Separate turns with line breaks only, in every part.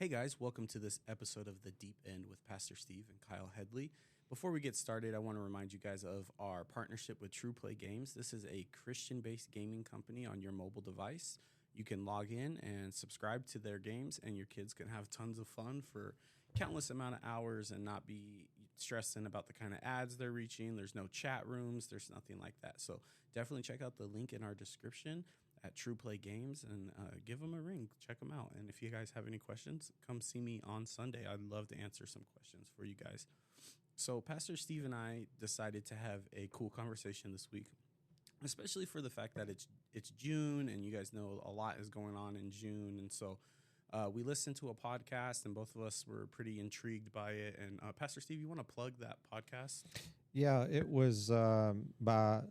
Hey guys, welcome to this episode of The Deep End with Pastor Steve and Kyle Headlee. Before we get started, I want to remind you guys of our partnership with TruPlay Games. This is a Christian-based gaming company on your mobile device. You can log in and subscribe to their games, and your kids can have tons of fun for countless amount of hours and not be stressing about the kind of ads they're reaching. There's no chat rooms. There's nothing like that. So definitely check out the link in our description at TruPlay Games and give them a ring. Check them out. And if you guys have any questions, come see me on Sunday. I'd love to answer some questions for you guys. So Pastor Steve and I decided to have a cool conversation this week, especially for the fact that it's June, and you guys know a lot is going on in June. And so we listened to a podcast, and both of us were pretty intrigued by it. And Pastor Steve, you want to plug that podcast?
Yeah, it was by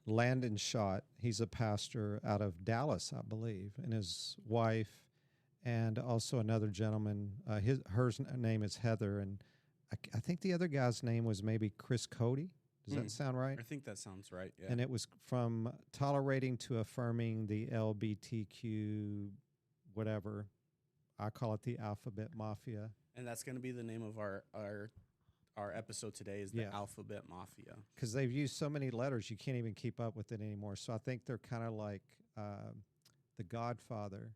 Landon Schott. He's a pastor out of Dallas, I believe, and his wife, and also another gentleman. Her name is Heather, and I think the other guy's name was maybe Chris Cody. Does that sound right?
I think that sounds right, yeah.
And it was from tolerating to affirming the LGBTQ whatever. I call it the Alphabet Mafia.
And that's going to be the name of our episode today, is the Alphabet Mafia.
Because they've used so many letters, you can't even keep up with it anymore. So I think they're kind of like The Godfather.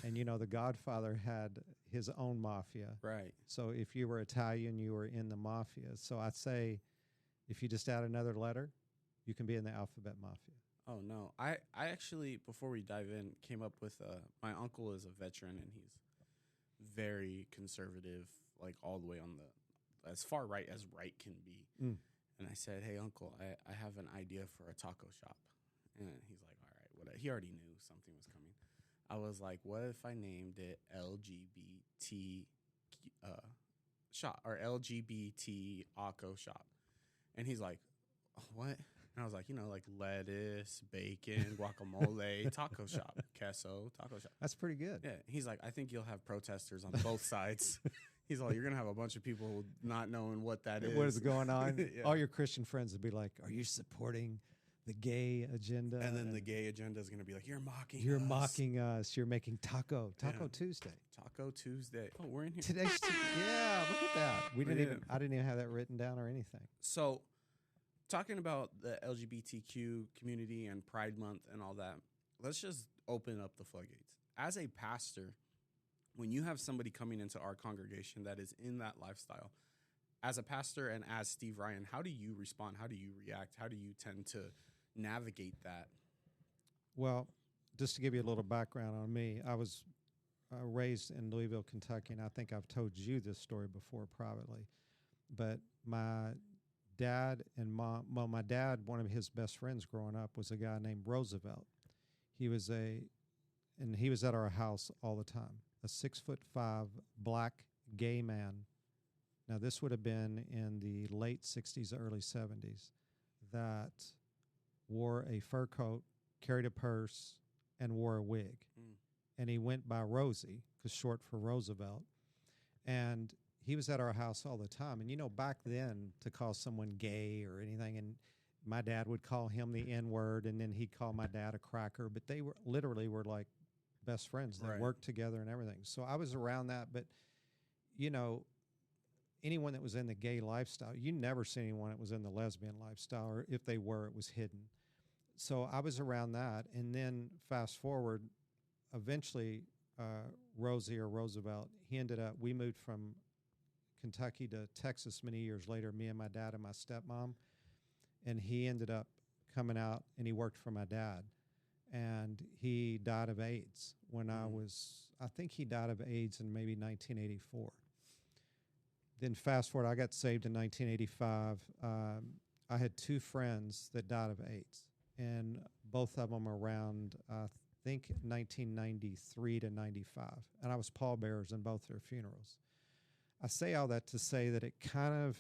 And, you know, The Godfather had his own mafia.
Right.
So if you were Italian, you were in the mafia. So I'd say if you just add another letter, you can be in the Alphabet Mafia.
Oh, no. I actually, before we dive in, came up with my uncle is a veteran, and he's very conservative, like all the way on as far right as right can be. And I said, hey, uncle, I have an idea for a taco shop. And he's like, all right, what? He already knew something was coming. I was like, what if I named it LGBT shop, or LGBT Acco shop? And he's like, what? And I was like, like lettuce, bacon, guacamole, taco shop, queso, taco shop.
That's pretty good.
Yeah. He's like, I think you'll have protesters on both sides. He's like, you're going to have a bunch of people not knowing what that is.
What is going on?
Yeah.
All your Christian friends would be like, are you supporting the gay agenda?
And then the gay agenda is going to be like, you're mocking us.
You're making Taco Tuesday.
Taco Tuesday. Oh, we're in here.
Today's yeah, look at that. I didn't even have that written down or anything.
So talking about the LGBTQ community and Pride Month and all that, let's just open up the floodgates. As a pastor, when you have somebody coming into our congregation that is in that lifestyle, as a pastor and as Steve Ryan, how do you respond? How do you react? How do you tend to navigate that?
Well, just to give you a little background on me, I was raised in Louisville, Kentucky, and I think I've told you this story before privately. But my dad and mom, well, my dad, one of his best friends growing up was a guy named Roosevelt. He was at our house all the time, a 6'5" black gay man. Now, this would have been in the late 60s, early 70s, that wore a fur coat, carried a purse, and wore a wig. And he went by Rosie, because short for Roosevelt. And he was at our house all the time. And, back then, to call someone gay or anything, and my dad would call him the N-word, and then he'd call my dad a cracker. But they were like best friends. They worked together and everything. So I was around that. But, anyone that was in the gay lifestyle, you never see anyone that was in the lesbian lifestyle, or if they were, it was hidden. So I was around that. And then fast forward, eventually Rosie or Roosevelt, we moved from Kentucky to Texas many years later, me and my dad and my stepmom. And he ended up coming out, and he worked for my dad. And he died of AIDS when I think he died of AIDS in maybe 1984. Then fast forward, I got saved in 1985. I had two friends that died of AIDS, and both of them around, I think, 1993 to 95. And I was pallbearers in both their funerals. I say all that to say that it kind of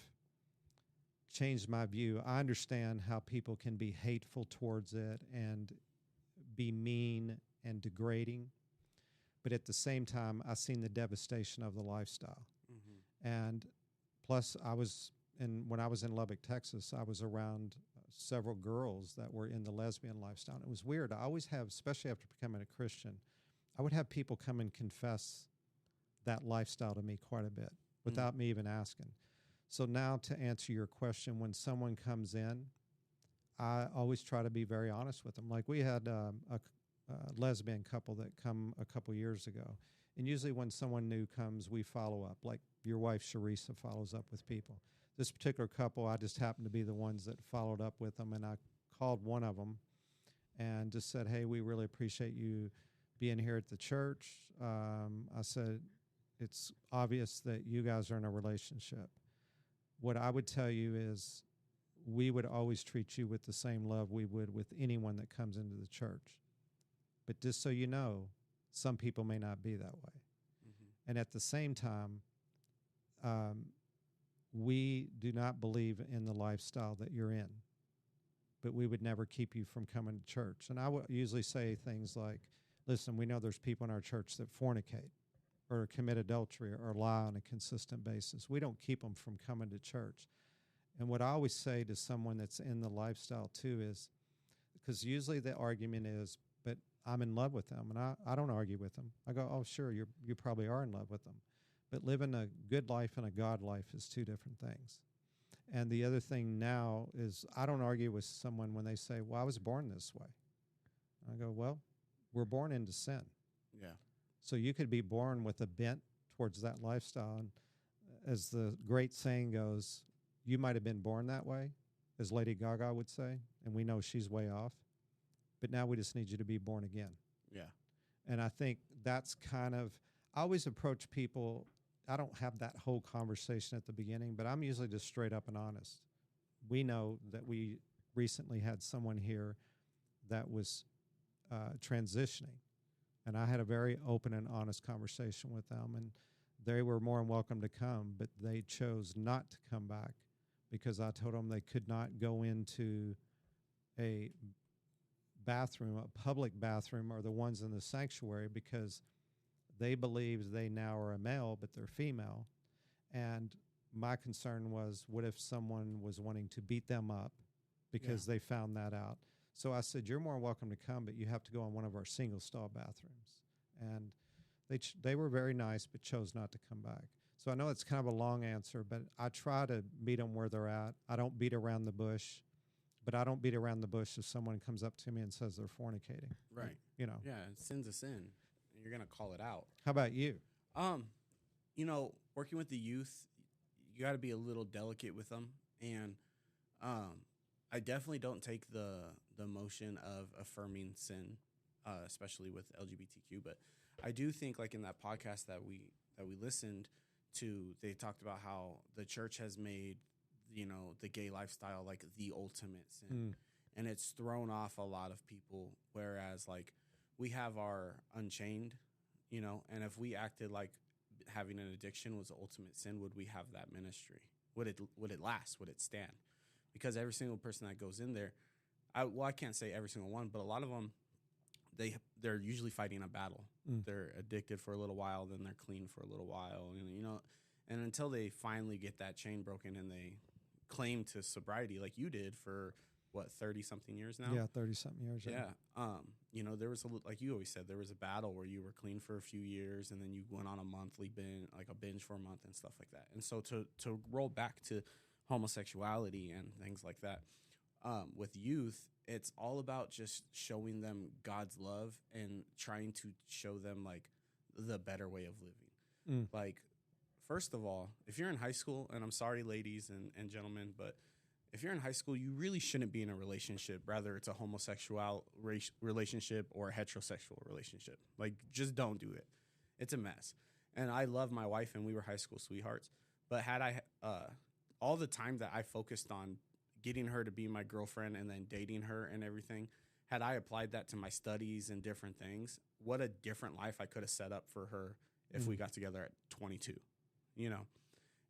changed my view. I understand how people can be hateful towards it and be mean and degrading, but at the same time, I've seen the devastation of the lifestyle. And plus, when I was in Lubbock, Texas, I was around several girls that were in the lesbian lifestyle. And it was weird. I always have, especially after becoming a Christian, I would have people come and confess that lifestyle to me quite a bit without me even asking. So now to answer your question, when someone comes in, I always try to be very honest with them. Like we had a lesbian couple that come a couple years ago. And usually when someone new comes, we follow up. Like your wife, Sharisa, follows up with people. This particular couple, I just happened to be the ones that followed up with them. And I called one of them and just said, hey, we really appreciate you being here at the church. I said, it's obvious that you guys are in a relationship. What I would tell you is we would always treat you with the same love we would with anyone that comes into the church. But just so you know, some people may not be that way. Mm-hmm. And at the same time, we do not believe in the lifestyle that you're in, but we would never keep you from coming to church. And I would usually say things like, listen, we know there's people in our church that fornicate or commit adultery or lie on a consistent basis. We don't keep them from coming to church. And what I always say to someone that's in the lifestyle too is, because usually the argument is, but I'm in love with them. And I don't argue with them. I go, oh, sure, you probably are in love with them. But living a good life and a God life is two different things. And the other thing now is I don't argue with someone when they say, well, I was born this way. I go, well, we're born into sin.
Yeah.
So you could be born with a bent towards that lifestyle. And as the great saying goes, you might have been born that way, as Lady Gaga would say, and we know she's way off. But now we just need you to be born again.
Yeah.
And I think that's kind of, I always approach people, I don't have that whole conversation at the beginning, but I'm usually just straight up and honest. We know that we recently had someone here that was transitioning, and I had a very open and honest conversation with them, and they were more than welcome to come, but they chose not to come back because I told them they could not go into a bathroom, a public bathroom, or the ones in the sanctuary because they believe they now are a male, but they're female. And my concern was, what if someone was wanting to beat them up because they found that out? So I said, you're more welcome to come, but you have to go in one of our single stall bathrooms. And they were very nice, but chose not to come back. So I know it's kind of a long answer, but I try to meet them where they're at. I don't beat around the bush, but I don't beat around the bush if someone comes up to me and says they're fornicating.
Right.
You know.
Yeah, sin's a sin. You're going to call it out.
How about you?
You know, working with the youth, you got to be a little delicate with them. And I definitely don't take the motion of affirming sin, especially with LGBTQ. But I do think, like in that podcast that we listened to, they talked about how the church has made, you know, the gay lifestyle like the ultimate sin. And it's thrown off a lot of people, whereas like we have our Unchained, you know, and if we acted like having an addiction was the ultimate sin, would we have that ministry? Would it last? Would it stand? Because every single person that goes in there, I can't say every single one, but a lot of them, they're usually fighting a battle. They're addicted for a little while, then they're clean for a little while, and you know, and until they finally get that chain broken and they claim to sobriety, like you did for what 30-something years now.
Yeah, 30-something years.
Yeah. You know, there was like you always said, there was a battle where you were clean for a few years, and then you went on a monthly binge, like a binge for a month and stuff like that. And so to roll back to homosexuality and things like that, with youth, it's all about just showing them God's love and trying to show them like the better way of living. Like, first of all, if you're in high school, and I'm sorry, ladies and gentlemen, but if you're in high school, you really shouldn't be in a relationship, whether it's a homosexual relationship or a heterosexual relationship. Like, just don't do it. It's a mess. And I love my wife, and we were high school sweethearts. But had I all the time that I focused on getting her to be my girlfriend and then dating her and everything, had I applied that to my studies and different things, what a different life I could have set up for her if we got together at 22, you know?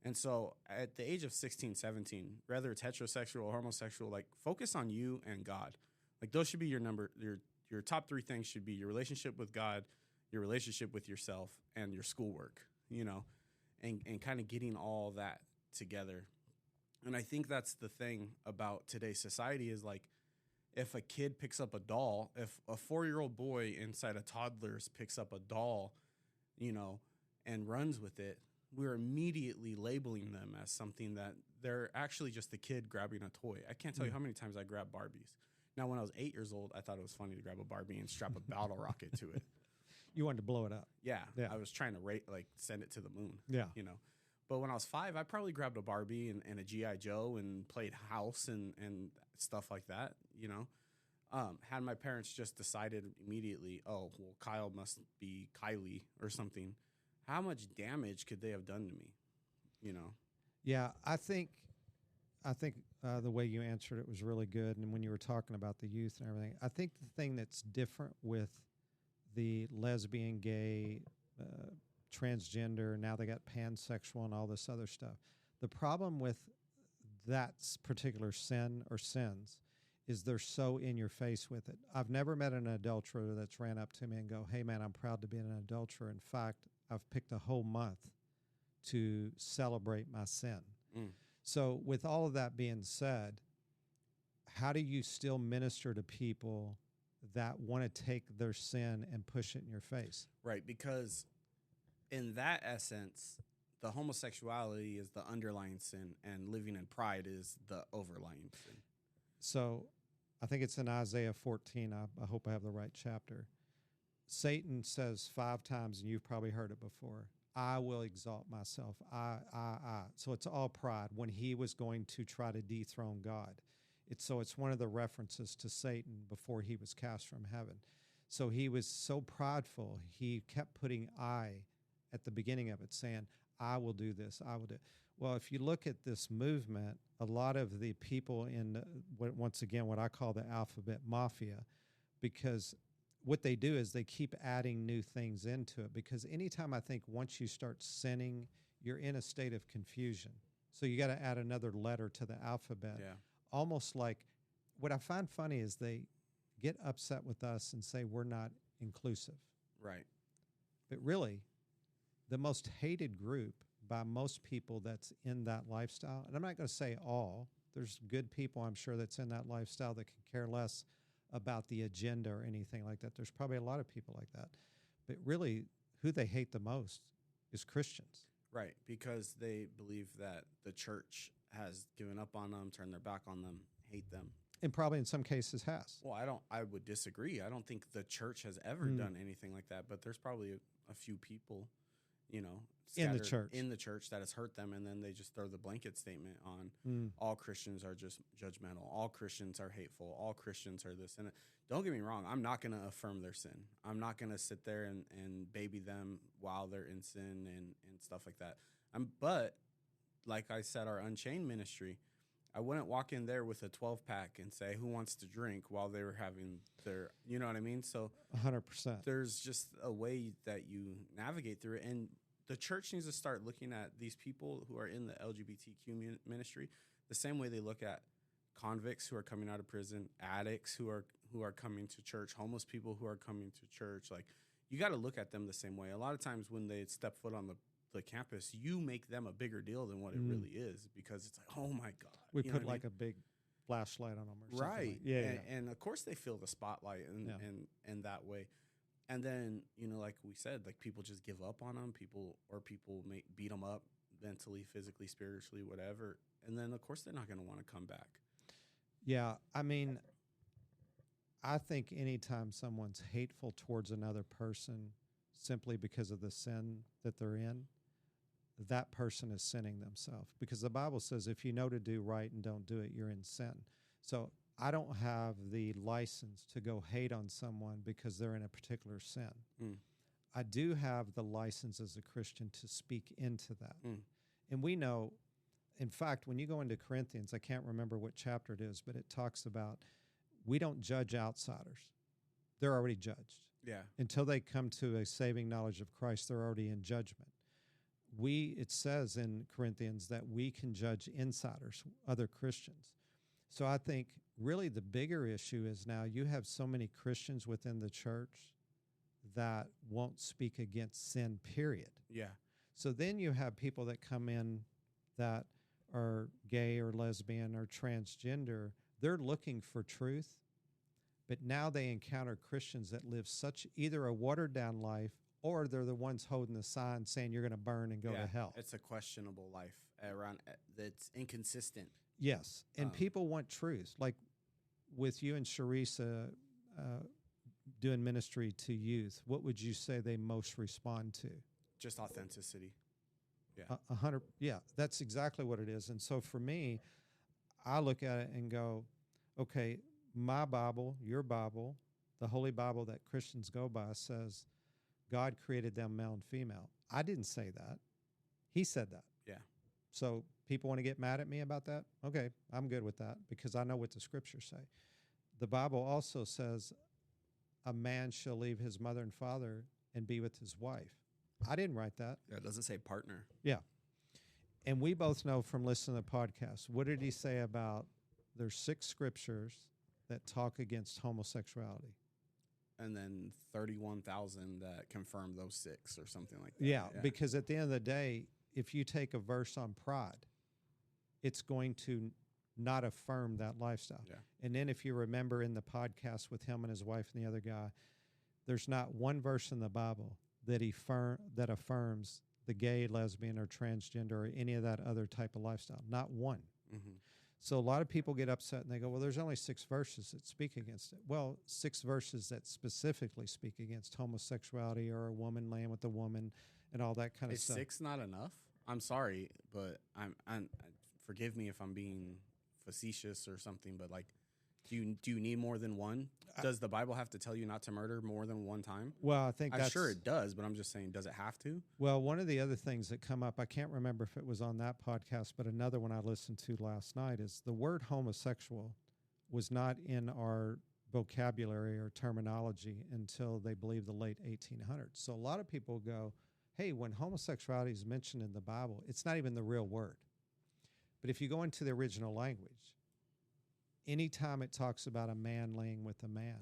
And so at the age of 16, 17, whether it's heterosexual or homosexual, like, focus on you and God. Like, those should be your top three things should be your relationship with God, your relationship with yourself, and your schoolwork, you know, and kind of getting all that together. And I think that's the thing about today's society is, like, if a kid picks up a doll, if a 4-year-old boy inside a toddler's picks up a doll, you know, and runs with it, we're immediately labeling them as something that they're actually just a kid grabbing a toy. I can't tell you how many times I grabbed Barbies. Now, when I was 8 years old, I thought it was funny to grab a Barbie and strap a battle rocket to it.
You wanted to blow it up.
Yeah, I was trying to send it to the moon.
Yeah.
You know. But when I was 5, I probably grabbed a Barbie and a G.I. Joe and played house and stuff like that, you know. Had my parents just decided immediately, oh, well, Kyle must be Kylie or something, how much damage could they have done to me, you know?
Yeah, I think the way you answered it was really good. And when you were talking about the youth and everything, I think the thing that's different with the lesbian, gay, transgender, now they got pansexual and all this other stuff. The problem with that particular sin or sins is they're so in your face with it. I've never met an adulterer that's ran up to me and go, hey, man, I'm proud to be an adulterer. In fact, I've picked a whole month to celebrate my sin. So with all of that being said, how do you still minister to people that want to take their sin and push it in your face?
Right, because in that essence, the homosexuality is the underlying sin and living in pride is the overlying sin.
So I think it's in Isaiah 14. I hope I have the right chapter. Satan says 5 times, and you've probably heard it before, I will exalt myself. I. So it's all pride when he was going to try to dethrone God. It's one of the references to Satan before he was cast from heaven. So he was so prideful, he kept putting I at the beginning of it, saying, I will do this, I will do it. Well, if you look at this movement, a lot of the people in, once again, what I call the alphabet mafia, because what they do is they keep adding new things into it. Because anytime I think once you start sinning, you're in a state of confusion. So you got to add another letter to the alphabet.
Yeah.
Almost like, what I find funny is they get upset with us and say we're not inclusive.
Right.
But really, the most hated group by most people that's in that lifestyle, and I'm not going to say all, there's good people I'm sure that's in that lifestyle that can care less about the agenda or anything like that. There's probably a lot of people like that. But really, who they hate the most is Christians.
Right, because they believe that the church has given up on them, turned their back on them, hate them.
And probably in some cases has.
Well, I would disagree. I don't think the church has ever done anything like that, but there's probably a few people, you know,
in
the church that has hurt them, and then they just throw the blanket statement on all Christians are just judgmental, all Christians are hateful, all Christians are this. And don't get me wrong, I'm not going to affirm their sin. I'm not going to sit there and baby them while they're in sin and stuff like that. But like I said, our Unchained ministry, I wouldn't walk in there with a 12-pack and say, who wants to drink while they were having their, you know what I mean? So
100%.
There's just a way that you navigate through it. And the church needs to start looking at these people who are in the LGBTQ ministry the same way they look at convicts who are coming out of prison, addicts who are coming to church, homeless people who are coming to church. Like, you got to look at them the same way. A lot of times when they step foot on the campus, you make them a bigger deal than what it really is, because it's like, oh my God.
We put like a big flashlight on them or something.
Right.
Like. Yeah,
and of course they feel the spotlight and that way. And then, you know, like we said, like people just give up on them. People may beat them up mentally, physically, spiritually, whatever. And then, of course, they're not going to want to come back.
Yeah. I mean, I think anytime someone's hateful towards another person simply because of the sin that they're in, that person is sinning themselves. Because the Bible says if you know to do right and don't do it, you're in sin. So I don't have the license to go hate on someone because they're in a particular sin. I do have the license as a Christian to speak into that. And we know, in fact, when you go into Corinthians, I can't remember what chapter it is, but it talks about we don't judge outsiders. They're already judged.
Yeah.
Until they come to a saving knowledge of Christ, they're already in judgment. It says in Corinthians that we can judge insiders, other Christians. So I think really the bigger issue is now you have so many Christians within the church that won't speak against sin, period.
Yeah.
So then you have people that come in that are gay or lesbian or transgender. They're looking for truth, but now they encounter Christians that live such either a watered down life or they're the ones holding the sign saying you're going to burn and go to hell.
It's a questionable life around that's inconsistent.
Yes, and people want truth. Like with you and Sharisa doing ministry to youth, what would you say they most respond to?
Just authenticity. Yeah.
100. Yeah, that's exactly what it is. And so for me, I look at it and go, okay, my Bible, your Bible, the Holy Bible that Christians go by says God created them male and female. I didn't say that. He said that.
Yeah.
So people want to get mad at me about that? Okay, I'm good with that because I know what the scriptures say. The Bible also says a man shall leave his mother and father and be with his wife. I didn't write that.
Yeah, it doesn't say partner.
Yeah. And we both know from listening to the podcast, what did he say about there's 6 scriptures that talk against homosexuality?
And then 31,000 that confirm those 6 or something like that.
Yeah, because at the end of the day, if you take a verse on pride, it's going to not affirm that lifestyle.
Yeah.
And then if you remember in the podcast with him and his wife and the other guy, there's not one verse in the Bible that affirms the gay, lesbian, or transgender or any of that other type of lifestyle. Not one.
Mm-hmm.
So a lot of people get upset and they go, well, there's only 6 verses that speak against it. Well, 6 verses that specifically speak against homosexuality or a woman laying with a woman and all that kind of stuff.
Is 6 not enough? I'm sorry, but I'm forgive me if I'm being facetious or something, but like, do you need more than one? Does the Bible have to tell you not to murder more than one time?
Well, I think
I'm sure it does, but I'm just saying, does it have to?
Well, one of the other things that come up, I can't remember if it was on that podcast, but another one I listened to last night is the word homosexual was not in our vocabulary or terminology until they believe the late 1800s. So a lot of people go, hey, when homosexuality is mentioned in the Bible, it's not even the real word. But if you go into the original language, anytime it talks about a man laying with a man,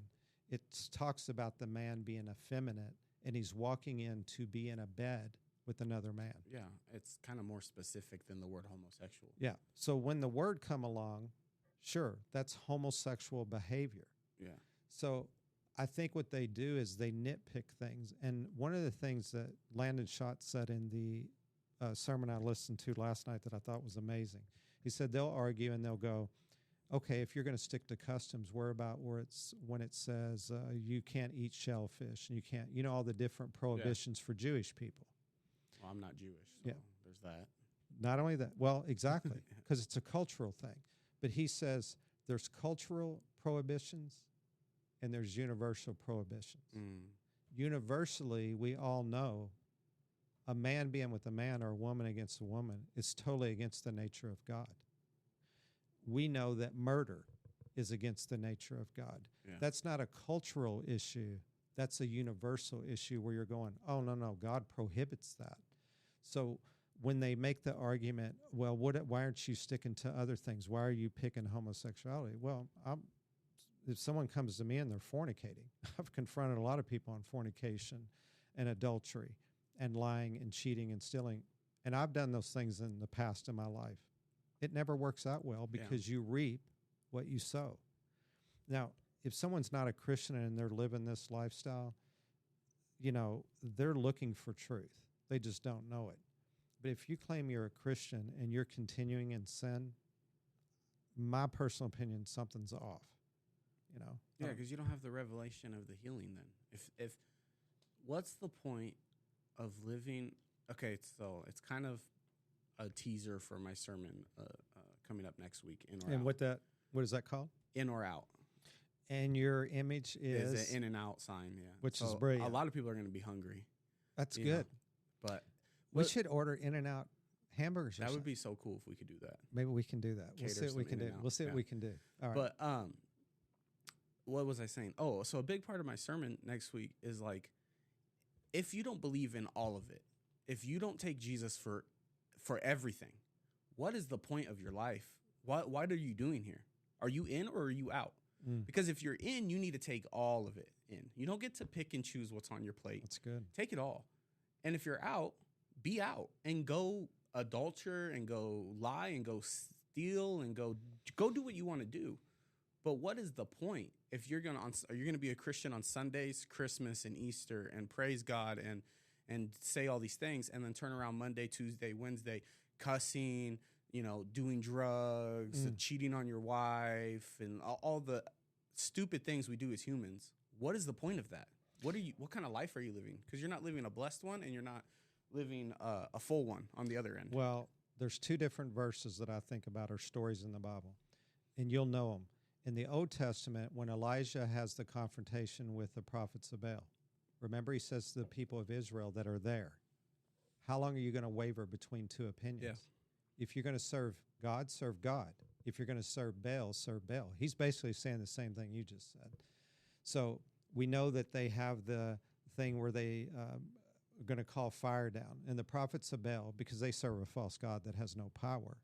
it talks about the man being effeminate and he's walking in to be in a bed with another man.
Yeah, it's kind of more specific than the word homosexual.
Yeah. So when the word come along, sure, that's homosexual behavior.
Yeah.
So I think what they do is they nitpick things. And one of the things that Landon Schott said in the sermon I listened to last night that I thought was amazing, he said they'll argue and they'll go, okay, if you're going to stick to customs, where it's when it says you can't eat shellfish and you can't, all the different prohibitions for Jewish people.
Well, I'm not Jewish, so there's that.
Not only that, well, exactly, because it's a cultural thing. But he says there's cultural prohibitions and there's universal prohibitions. Universally, we all know a man being with a man or a woman against a woman is totally against the nature of God. We know that murder is against the nature of God. Yeah. That's not a cultural issue. That's a universal issue where you're going, oh, no, God prohibits that. So when they make the argument, well, why aren't you sticking to other things? Why are you picking homosexuality? Well, if someone comes to me and they're fornicating, I've confronted a lot of people on fornication and adultery and lying and cheating and stealing. And I've done those things in the past in my life. It never works out well because you reap what you sow. Now, if someone's not a Christian and they're living this lifestyle, they're looking for truth. They just don't know it. But if you claim you're a Christian and you're continuing in sin, my personal opinion, something's off.
Yeah, because you don't have the revelation of the healing then. If what's the point of living? Okay, so it's kind of a teaser for my sermon coming up next week. In or
and
out.
What is that called?
In or out.
And your image is
an in and out sign, yeah.
Which is brilliant.
A lot of people are going to be hungry.
That's good.
But
we should order in and out hamburgers.
That would be so cool if we could do that.
Maybe we can do that. We'll see what we can do. We'll see what we can do. All right.
But what was I saying? Oh, so a big part of my sermon next week is like, if you don't believe in all of it, if you don't take Jesus for everything, what is the point of your life? What are you doing here? Are you in or are you out? Because if you're in, you need to take all of it in. You don't get to pick and choose what's on your plate.
That's good.
Take it all. And if you're out, be out and go adulterer and go lie and go steal and go do what you want to do. But what is the point if you're gonna be a Christian on Sundays, Christmas, and Easter, and praise God and say all these things, and then turn around Monday, Tuesday, Wednesday, cussing, doing drugs, cheating on your wife, and all the stupid things we do as humans? What is the point of that? What kind of life are you living? Because you're not living a blessed one, and you're not living a full one on the other end.
Well, there's two different verses that I think about, or stories in the Bible, and you'll know them. In the Old Testament, when Elijah has the confrontation with the prophets of Baal, remember he says to the people of Israel that are there, how long are you going to waver between two opinions?
Yeah.
If you're going to serve God, serve God. If you're going to serve Baal, serve Baal. He's basically saying the same thing you just said. So we know that they have the thing where they are going to call fire down. And the prophets of Baal, because they serve a false god that has no power,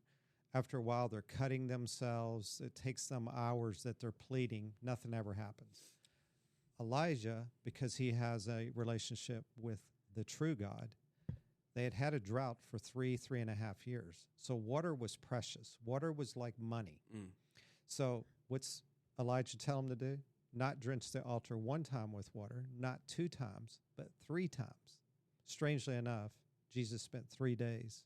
after a while they're cutting themselves. It takes them hours that they're pleading. Nothing ever happens. Elijah, because he has a relationship with the true God, they had a drought for 3.5 years. So water was precious. Water was like money. So what's Elijah tell him to do? Not drench the altar one time with water, not 2 times, but 3 times. Strangely enough, Jesus spent 3 days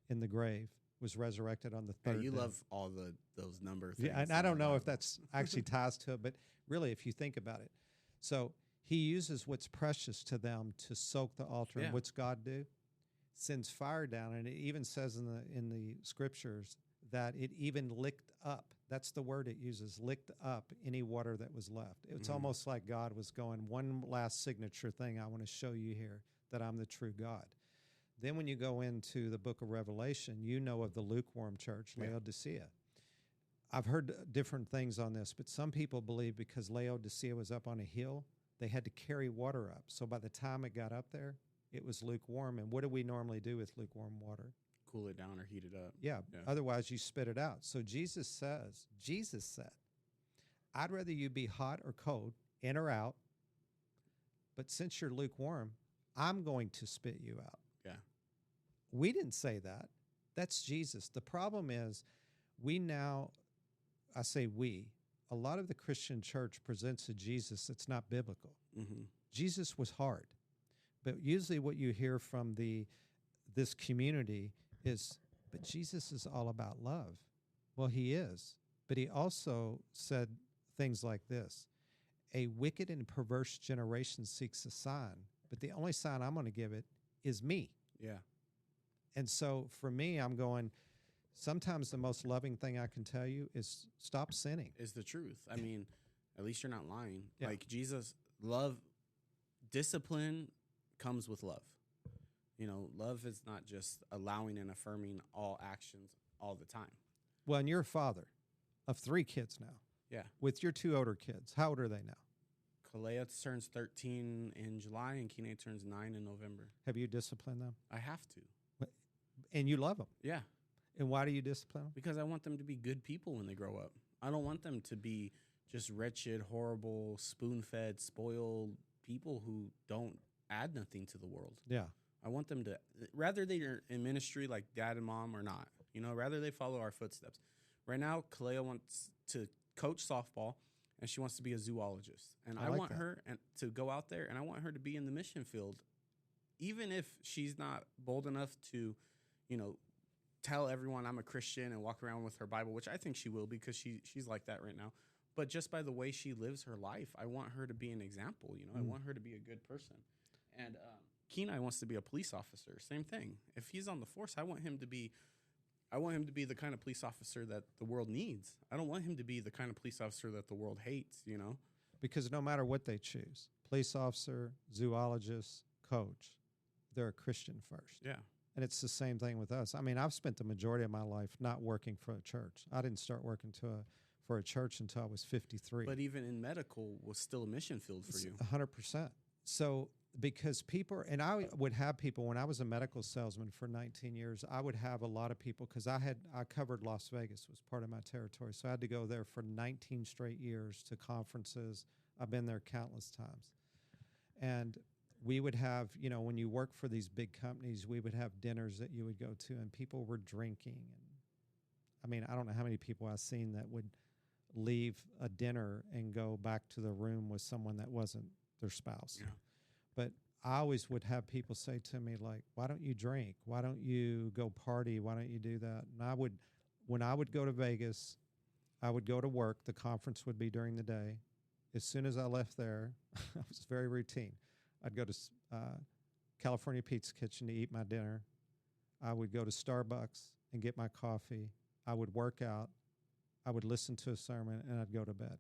in the grave, was resurrected on the third day.
You love all those number things.
Yeah, and I don't know if that's actually ties to it, but really, if you think about it. So he uses what's precious to them to soak the altar.
Yeah.
And what's God do? Sends fire down, and it even says in the scriptures that it even licked up. That's the word it uses, licked up any water that was left. It's almost like God was going, one last signature thing I want to show you here, that I'm the true God. Then when you go into the book of Revelation, you know of the lukewarm church, Laodicea. I've heard different things on this, but some people believe because Laodicea was up on a hill, they had to carry water up. So by the time it got up there, it was lukewarm. And what do we normally do with lukewarm water?
Cool it down or heat it up.
Yeah. Otherwise, you spit it out. So Jesus said, I'd rather you be hot or cold, in or out, but since you're lukewarm, I'm going to spit you out.
Yeah.
We didn't say that. That's Jesus. The problem is I say we, a lot of the Christian church presents a Jesus that's not biblical. Jesus was hard. But usually what you hear from this community is, but Jesus is all about love. Well, he is. But he also said things like this: a wicked and perverse generation seeks a sign, but the only sign I'm going to give it is me.
Yeah.
And so for me, I'm going, sometimes the most loving thing I can tell you is stop sinning.
Is the truth. I mean, at least you're not lying.
Yeah.
Like Jesus, discipline comes with love. Love is not just allowing and affirming all actions all the time.
Well, and you're a father of 3 kids now.
Yeah.
With your 2 older kids. How old are they now?
Kalea turns 13 in July and Kine turns 9 in November.
Have you disciplined them?
I have to.
And you love them?
Yeah.
And why do you discipline them?
Because I want them to be good people when they grow up. I don't want them to be just wretched, horrible, spoon-fed, spoiled people who don't add nothing to the world.
Yeah.
I want them to, rather they're in ministry like dad and mom or not, rather they follow our footsteps. Right now, Kalea wants to coach softball, and she wants to be a zoologist. And I want her to go out there, and I want her to be in the mission field, even if she's not bold enough to, tell everyone I'm a Christian and walk around with her Bible, which I think she will because she's like that right now. But just by the way she lives her life, I want her to be an example. I want her to be a good person. And Kenai wants to be a police officer. Same thing. If he's on the force, I want him to be the kind of police officer that the world needs. I don't want him to be the kind of police officer that the world hates,
Because no matter what they choose, police officer, zoologist, coach, they're a Christian first.
Yeah.
And it's the same thing with us. I mean, I've spent the majority of my life not working for a church. I didn't start working for a church until I was 53.
But even in medical was still a mission field for you.
100%. So because people, and I would have people, when I was a medical salesman for 19 years, I would have a lot of people, because I covered Las Vegas, was part of my territory. So I had to go there for 19 straight years to conferences. I've been there countless times. And we would have, when you work for these big companies, we would have dinners that you would go to, and people were drinking. And I mean, I don't know how many people I've seen that would leave a dinner and go back to the room with someone that wasn't their spouse.
Yeah.
But I always would have people say to me, like, why don't you drink? Why don't you go party? Why don't you do that? And when I would go to Vegas, I would go to work. The conference would be during the day. As soon as I left there, it was very routine. I'd go to California Pizza Kitchen to eat my dinner. I would go to Starbucks and get my coffee. I would work out. I would listen to a sermon, and I'd go to bed.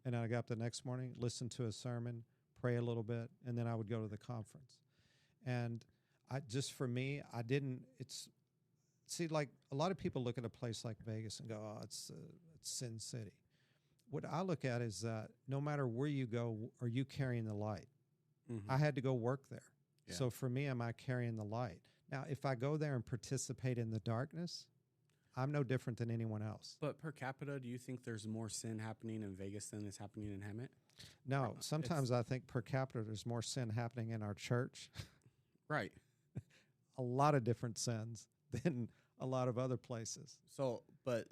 And I got up the next morning, listen to a sermon, pray a little bit, and then I would go to the conference. And for me, like a lot of people look at a place like Vegas and go, oh, it's Sin City. What I look at is that no matter where you go, are you carrying the light? I had to go work there. Yeah. So for me, am I carrying the light? Now, if I go there and participate in the darkness, I'm no different than anyone else.
But per capita, do you think there's more sin happening in Vegas than is happening in Hemet?
No, sometimes I think per capita there's more sin happening in our church.
Right.
A lot of different sins than a lot of other places.
So, but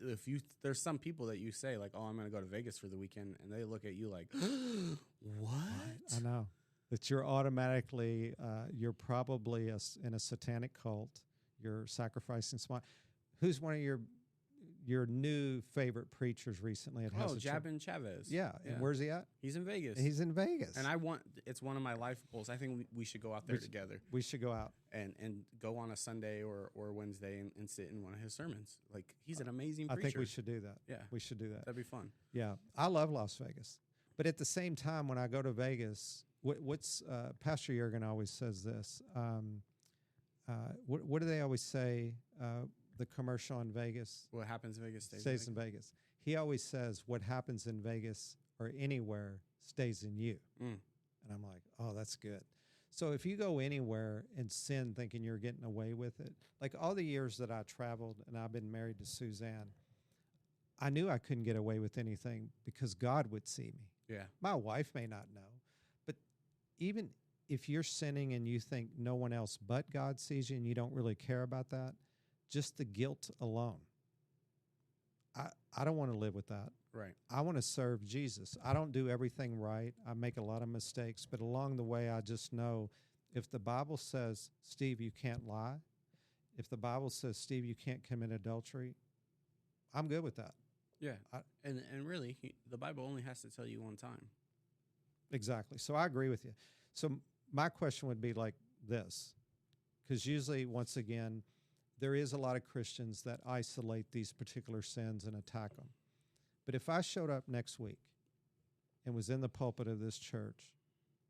there's some people that you say like, oh, I'm going to go to Vegas for the weekend, and they look at you like, what?
I know. That you're automatically, you're probably in a satanic cult. You're sacrificing small. Who's one of your new favorite preachers recently?
Jabin Chavez.
Yeah. And where's he at?
He's in Vegas.
He's in Vegas.
And it's one of my life goals. I think we should go out there together.
We should go out.
And go on a Sunday or Wednesday and sit in one of his sermons. Like, he's an amazing preacher.
I think we should do that.
Yeah.
We should do that.
That'd be fun.
Yeah. I love Las Vegas. But at the same time, when I go to Vegas, Pastor Jurgen always says this. What do they always say? The commercial in Vegas.
What happens in Vegas
stays in Vegas. He always says, what happens in Vegas or anywhere stays in you. And I'm like, oh, that's good. So if you go anywhere and sin thinking you're getting away with it, like all the years that I traveled and I've been married to Suzanne, I knew I couldn't get away with anything because God would see me.
Yeah.
My wife may not know. But even if you're sinning and you think no one else but God sees you and you don't really care about that, just the guilt alone. I don't want to live with that.
Right.
I want to serve Jesus. I don't do everything right. I make a lot of mistakes, but along the way, I just know if the Bible says, Steve, you can't lie, if the Bible says, Steve, you can't commit adultery, I'm good with that.
Yeah. And really, the Bible only has to tell you one time.
Exactly. So I agree with you. So my question would be like this, because usually, once again, there is a lot of Christians that isolate these particular sins and attack them. But if I showed up next week and was in the pulpit of this church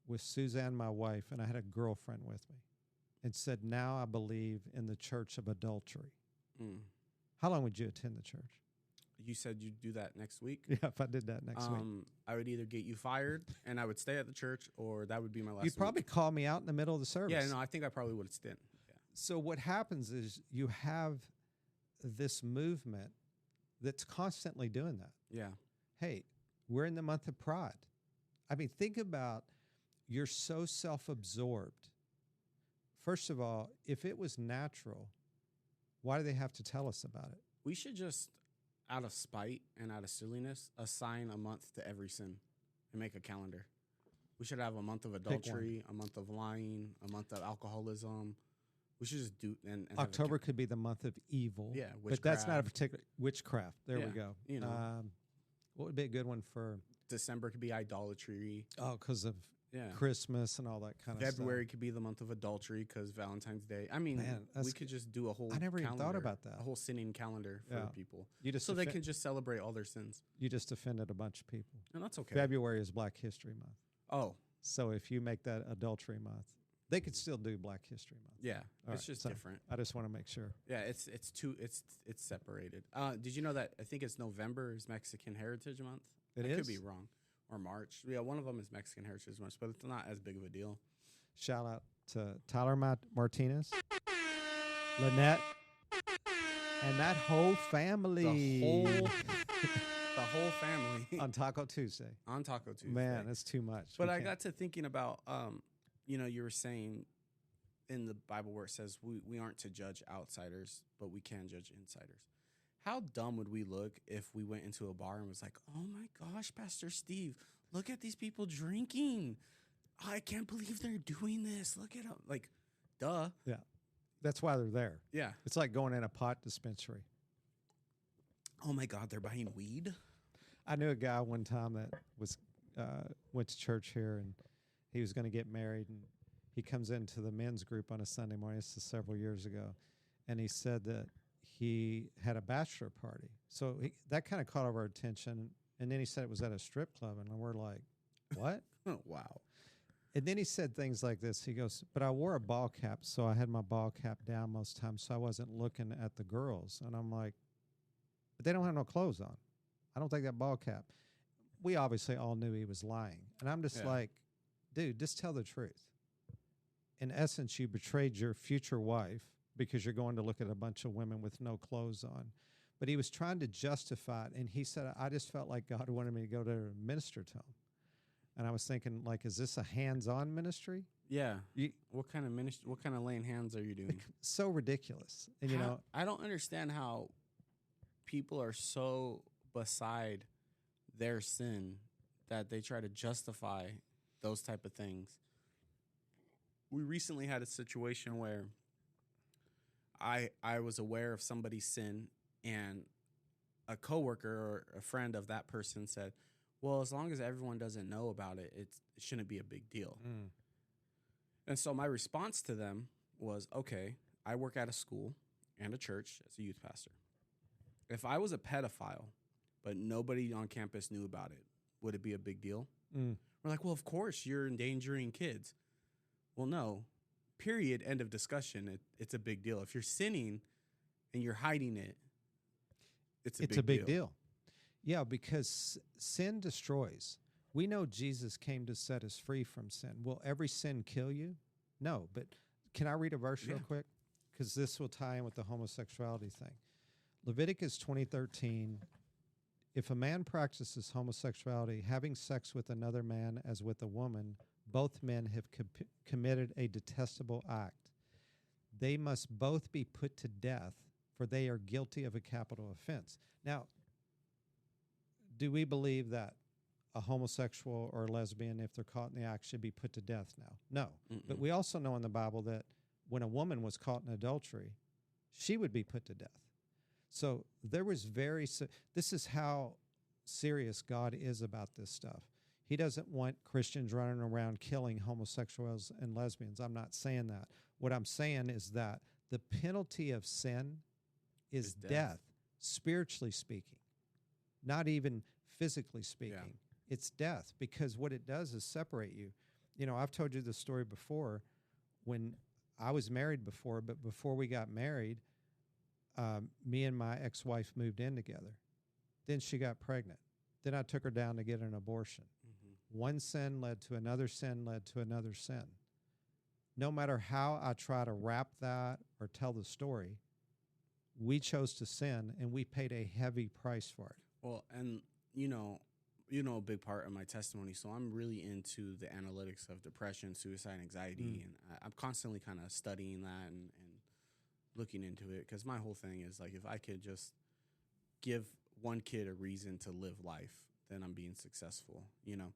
with Suzanne, my wife, and I had a girlfriend with me and said, now I believe in the church of adultery, how long would you attend the church?
You said you'd do that next week?
Yeah, if I did that next week.
I would either get you fired and I would stay at the church, or that would be my last
You'd probably call me out in the middle of the service.
Yeah, no, I think I probably would have stayed.
So what happens is you have this movement that's constantly doing that.
Yeah.
Hey, we're in the month of Pride. I mean, think about, you're so self-absorbed. First of all, if it was natural, why do they have to tell us about it?
We should just, out of spite and out of silliness, assign a month to every sin and make a calendar. We should have a month of adultery, a month of lying, a month of alcoholism. We should just do and
October could be the month of evil.
Yeah,
but that's not a particular witchcraft. There we go.
You know,
what would be a good one for
December? Could be idolatry.
Oh, because of Christmas and all that kind of stuff.
February could be the month of adultery because Valentine's Day. I mean, we could just do a whole.
I never even thought about that.
A whole sinning calendar for people,
so
they can just celebrate all their sins.
You just offended a bunch of people,
and that's okay.
February is Black History Month.
Oh,
so if you make that adultery month, they could still do Black History Month.
Yeah, it's just different.
I just want to make sure.
Yeah, it's separated. Did you know that I think it's November is Mexican Heritage Month? I could be wrong. Or March. Yeah, one of them is Mexican Heritage Month, but it's not as big of a deal.
Shout out to Tyler Martinez, Lynette, and that whole family.
The whole family.
On Taco Tuesday.
On Taco Tuesday.
Man, that's too much.
But I got to thinking about, you were saying in the Bible where it says we aren't to judge outsiders, but we can judge insiders. How dumb would we look if we went into a bar and was like, oh my gosh, Pastor Steve, look at these people drinking. I can't believe they're doing this. Look at them. Like, duh.
Yeah. That's why they're there.
Yeah.
It's like going in a pot dispensary.
Oh my God, they're buying weed?
I knew a guy one time that was went to church here, and he was going to get married, and he comes into the men's group on a Sunday morning. This is several years ago, and he said that he had a bachelor party. So that kind of caught our attention, and then he said it was at a strip club, and we're like, what?
Oh, wow.
And then he said things like this. He goes, but I wore a ball cap, so I had my ball cap down most times, so I wasn't looking at the girls. And I'm like, but they don't have no clothes on. I don't take that ball cap. We obviously all knew he was lying. And I'm just like, dude, just tell the truth. In essence, you betrayed your future wife because you're going to look at a bunch of women with no clothes on. But he was trying to justify it. And he said, I just felt like God wanted me to go to minister to him. And I was thinking, like, is this a hands-on ministry?
Yeah. What kind of ministry? What kind of laying hands are you doing?
So ridiculous. And, you know,
I don't understand how people are so beside their sin that they try to justify those type of things. We recently had a situation where I was aware of somebody's sin, and a coworker or a friend of that person said, well, as long as everyone doesn't know about it, it shouldn't be a big deal. And so my response to them was, okay, I work at a school and a church as a youth pastor. If I was a pedophile, but nobody on campus knew about it, would it be a big deal? We're like, well, of course, you're endangering kids. Well, no, period, end of discussion. It's a big deal. If you're sinning and you're hiding it, it's a big deal.
Yeah, because sin destroys. We know Jesus came to set us free from sin. Will every sin kill you? No, but can I read a verse real quick? Because this will tie in with the homosexuality thing. Leviticus 20:13, if a man practices homosexuality, having sex with another man as with a woman, both men have committed a detestable act. They must both be put to death, for they are guilty of a capital offense. Now, do we believe that a homosexual or a lesbian, if they're caught in the act, should be put to death now? No. But we also know in the Bible that when a woman was caught in adultery, she would be put to death. So there was this is how serious God is about this stuff. He doesn't want Christians running around killing homosexuals and lesbians. I'm not saying that. What I'm saying is that the penalty of sin is death, spiritually speaking, not even physically speaking. Yeah. It's death, because what it does is separate you. You know, I've told you this story before. When I was married before, but before we got married, me and my ex-wife moved in together. Then she got pregnant. Then I took her down to get an abortion. One sin led to another sin, led to another sin. No matter how I try to wrap that or tell the story, we chose to sin, and we paid a heavy price for it.
Well, and you know a big part of my testimony, so I'm really into the analytics of depression, suicide, anxiety, and I'm constantly kind of studying that and looking into it, because my whole thing is, like, if I could just give one kid a reason to live life, then I'm being successful, you know.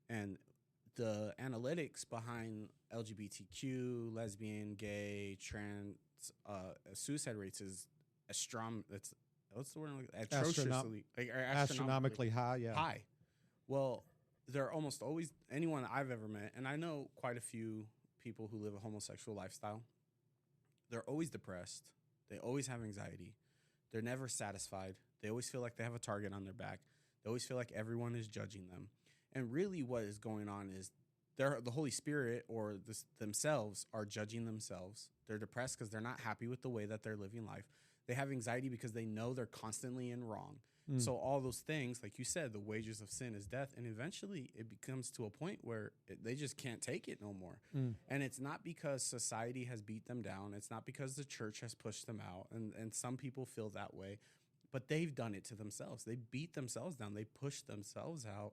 And the analytics behind LGBTQ, lesbian, gay, trans, suicide rates is what's the word?
Astronomically high, yeah.
High. Well, they're almost always, anyone I've ever met, and I know quite a few people who live a homosexual lifestyle, they're always depressed. They always have anxiety. They're never satisfied. They always feel like they have a target on their back. They always feel like everyone is judging them. And really what is going on is the Holy Spirit or themselves are judging themselves. They're depressed because they're not happy with the way that they're living life. They have anxiety because they know they're constantly in wrong. So all those things, like you said, the wages of sin is death. And eventually it becomes to a point where they just can't take it no more. And it's not because society has beat them down. It's not because the church has pushed them out. And some people feel that way. But they've done it to themselves. They beat themselves down. They push themselves out,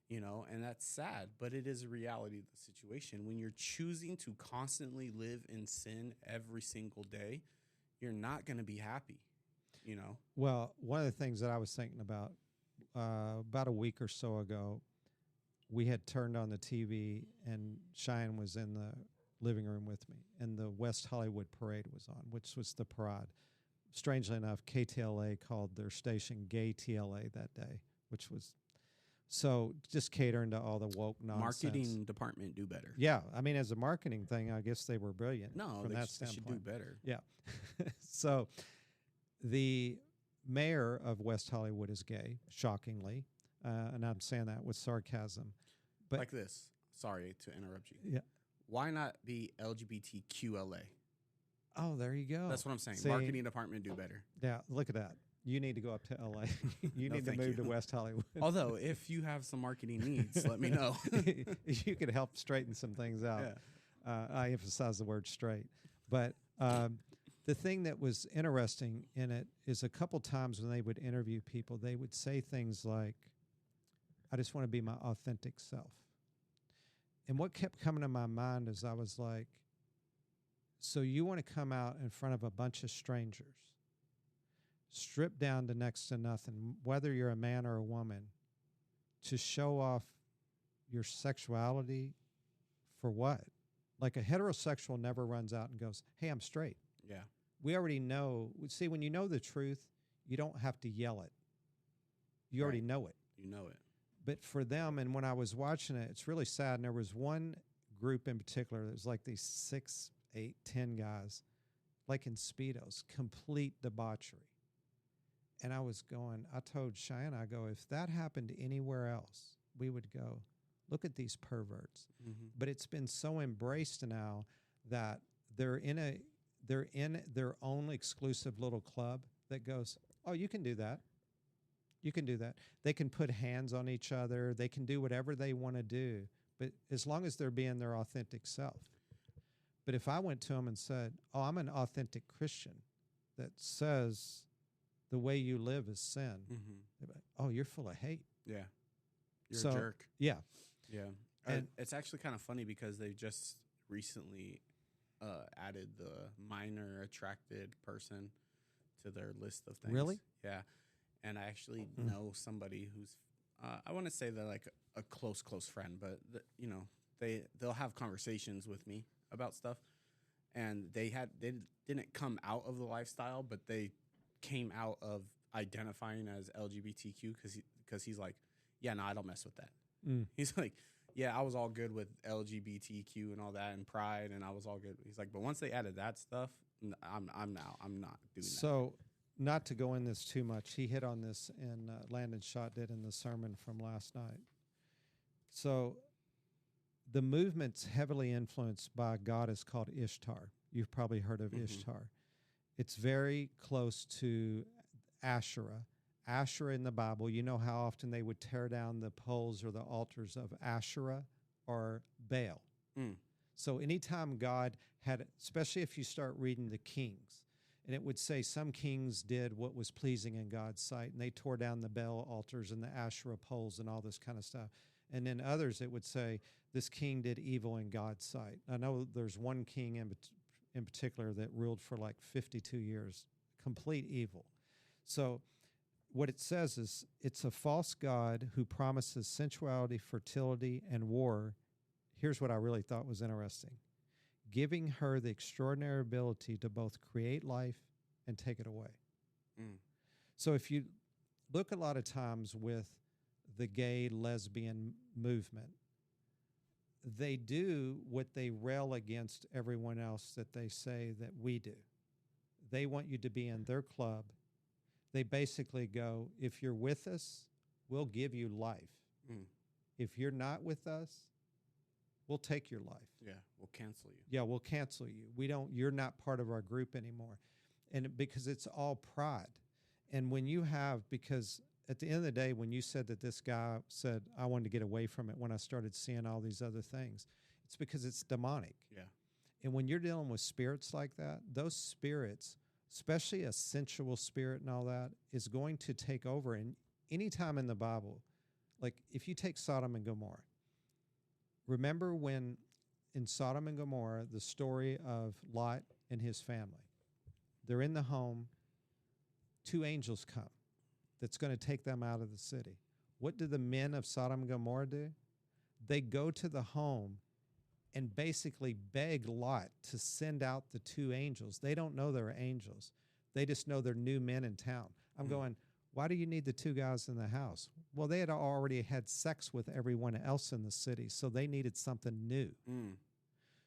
you know, and that's sad. But it is a reality of the situation. When you're choosing to constantly live in sin every single day, you're not going to be happy. you know.
Well, one of the things that I was thinking about a week or so ago, we had turned on the TV and Cheyenne was in the living room with me, and the West Hollywood Parade was on, which was the parade. Strangely enough, KTLA called their station Gay TLA that day, which was so just catering to all the woke nonsense.
Marketing department do better.
Yeah, I mean, as a marketing thing, I guess they were brilliant.
No,
from
they,
that
they should do
standpoint.
better.
Yeah. So the mayor of West Hollywood is gay, shockingly, and I'm saying that with sarcasm. But
Like this. Sorry to interrupt you.
yeah.
Why not be LGBTQ LA?
Oh, there you go.
That's what I'm saying.
See?
Marketing department do better.
Yeah, look at that. You need to go up to LA. You
No,
need to
thank
move
you.
to West Hollywood.
Although, if you have some marketing needs, let me know.
You could help straighten some things out.
Yeah.
I emphasize the word straight. But the thing that was interesting in it is a couple times when they would interview people, they would say things like, I just want to be my authentic self. And what kept coming to my mind is I was like, so you want to come out in front of a bunch of strangers, stripped down to next to nothing, whether you're a man or a woman, to show off your sexuality for what? Like a heterosexual never runs out and goes, hey, I'm straight.
Yeah.
We already know. See, when you know the truth, you don't have to yell it. You already
Right.
know it.
You know it.
But for them, and when I was watching it, it's really sad. And there was one group in particular that was like these 6, 8, 10 guys, like in Speedos, complete debauchery. And I was going, I told Cheyenne, I go, if that happened anywhere else, we would go, look at these perverts.
Mm-hmm.
But it's been so embraced now that they're in their own exclusive little club that goes, oh, you can do that. You can do that. They can put hands on each other. They can do whatever they want to do, but as long as they're being their authentic self. But if I went to them and said, oh, I'm an authentic Christian that says the way you live is sin,
Mm-hmm.
they'd be like, oh, you're full of hate.
Yeah. You're
So-
a jerk.
Yeah.
Yeah.
And-
It's actually kind of funny because they just recently added the minor attracted person to their list of things.
Really?
Yeah. And I actually know somebody who's, I want to say they're like a close friend, but they'll have conversations with me about stuff. And they didn't come out of the lifestyle, but they came out of identifying as LGBTQ because he's like, yeah, no, I don't mess with that.
Mm.
He's like, yeah, I was all good with LGBTQ and all that and pride, and I was all good. He's like, but once they added that stuff, I'm not doing that.
So, not to go in this too much, he hit on this, and Landon Schott did in the sermon from last night. So, the movement's heavily influenced by a goddess called Ishtar. You've probably heard of Ishtar. It's very close to Asherah. Asherah in the Bible, you know how often they would tear down the poles or the altars of Asherah or Baal.
Mm.
So anytime God had, especially if you start reading the Kings, and it would say some kings did what was pleasing in God's sight, and they tore down the Baal altars and the Asherah poles and all this kind of stuff. And then others, it would say this king did evil in God's sight. I know there's one king in particular that ruled for like 52 years, complete evil. So what it says is it's a false god who promises sensuality, fertility, and war. Here's what I really thought was interesting. Giving her the extraordinary ability to both create life and take it away.
Mm.
So if you look a lot of times with the gay lesbian movement, they do what they rail against everyone else that they say that we do. They want you to be in their club. They basically go, if you're with us, we'll give you life.
Mm.
If you're not with us, we'll take your life.
Yeah, we'll cancel you.
Yeah, we'll cancel you. You're not part of our group anymore. And because it's all pride. And when you have, because at the end of the day, when you said that this guy said, I wanted to get away from it when I started seeing all these other things, it's because it's demonic.
Yeah.
And when you're dealing with spirits like that, those spirits, especially a sensual spirit and all that, is going to take over. And anytime in the Bible, like if you take Sodom and Gomorrah, remember when in Sodom and Gomorrah, the story of Lot and his family. They're in the home. 2 angels come that's going to take them out of the city. What do the men of Sodom and Gomorrah do? They go to the home and basically beg Lot to send out the 2 angels. They don't know they're angels. They just know they're new men in town. I'm going, why do you need the 2 guys in the house? Well, they had already had sex with everyone else in the city, so they needed something new.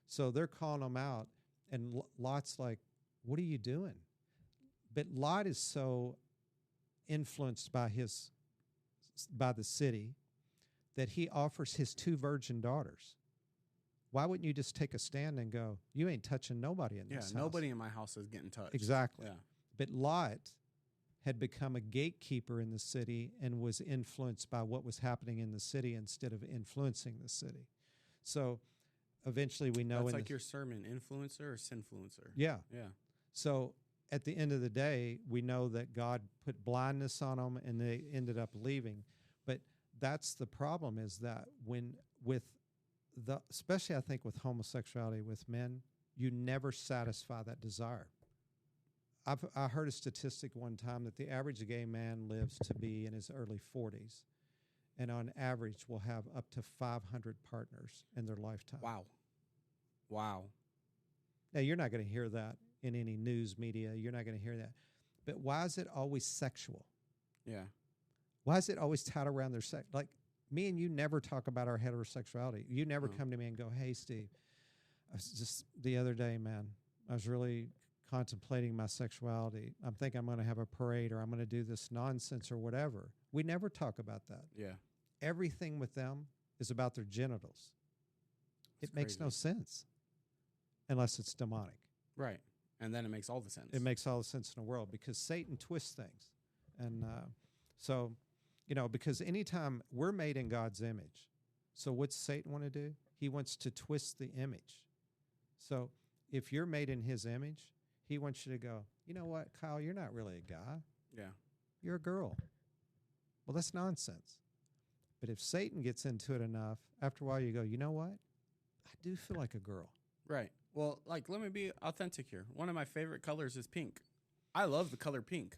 So they're calling them out, and Lot's like, what are you doing? But Lot is so influenced by the city that he offers his 2 virgin daughters. Why wouldn't you just take a stand and go, you ain't touching nobody in this house?
Yeah, nobody in my house is getting touched.
Exactly.
Yeah.
But Lot had become a gatekeeper in the city and was influenced by what was happening in the city instead of influencing the city. So eventually we know...
That's like your sermon, influencer or sinfluencer.
Yeah.
Yeah.
So at the end of the day, we know that God put blindness on them and they ended up leaving. But that's the problem, is that especially I think with homosexuality with men, you never satisfy that desire. I heard a statistic one time that the average gay man lives to be in his early 40s, and on average will have up to 500 partners in their lifetime.
Wow.
Now, you're not going to hear that in any news media. You're not going to hear that. But why is it always sexual?
Yeah.
Why is it always tied around their sex? Like, me and you never talk about our heterosexuality. You never come to me and go, hey, Steve, I was just the other day, man, I was really contemplating my sexuality. I'm thinking I'm going to have a parade, or I'm going to do this nonsense or whatever. We never talk about that.
Yeah.
Everything with them is about their genitals. It makes no sense unless it's demonic.
Right. And then it makes all the sense.
It makes all the sense in the world because Satan twists things. And so, because anytime we're made in God's image, so what's Satan want to do? He wants to twist the image. So if you're made in his image, he wants you to go, you know what, Kyle, you're not really a guy.
Yeah.
You're a girl. Well, that's nonsense. But if Satan gets into it enough, after a while you go, you know what? I do feel like a girl.
Right. Well, let me be authentic here. One of my favorite colors is pink. I love the color pink.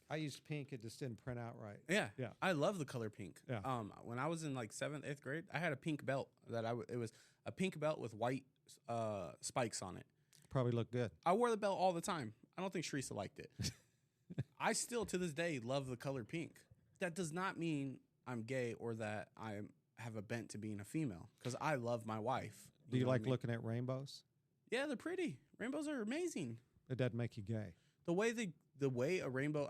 I used pink. It just didn't print out right.
Yeah.
Yeah.
I love the color pink.
Yeah.
When I was in 7th, 8th grade, I had a pink belt it was a pink belt with white spikes on it.
Probably looked good.
I wore the belt all the time. I don't think Sharice liked it. I still, to this day, love the color pink. That does not mean I'm gay or that I have a bent to being a female, because I love my wife.
Do you like looking at rainbows?
Yeah, they're pretty. Rainbows are amazing.
It doesn't make you gay.
The way a rainbow,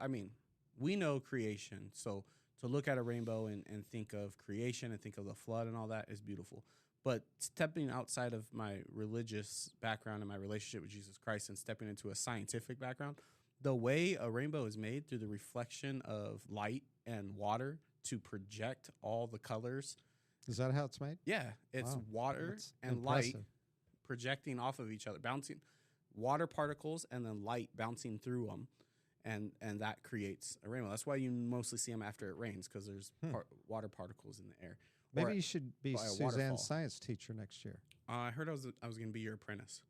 we know creation. So to look at a rainbow and think of creation and think of the flood and all that is beautiful. But stepping outside of my religious background and my relationship with Jesus Christ and stepping into a scientific background, the way a rainbow is made through the reflection of light and water to project all the colors.
Is that how it's made?
Yeah, it's water and light projecting off of each other, bouncing water particles and then light bouncing through them. And that creates a rainbow. That's why you mostly see them after it rains, because there's water particles in the air.
Maybe you should be Suzanne's science teacher next year.
I heard I was going to be your apprentice.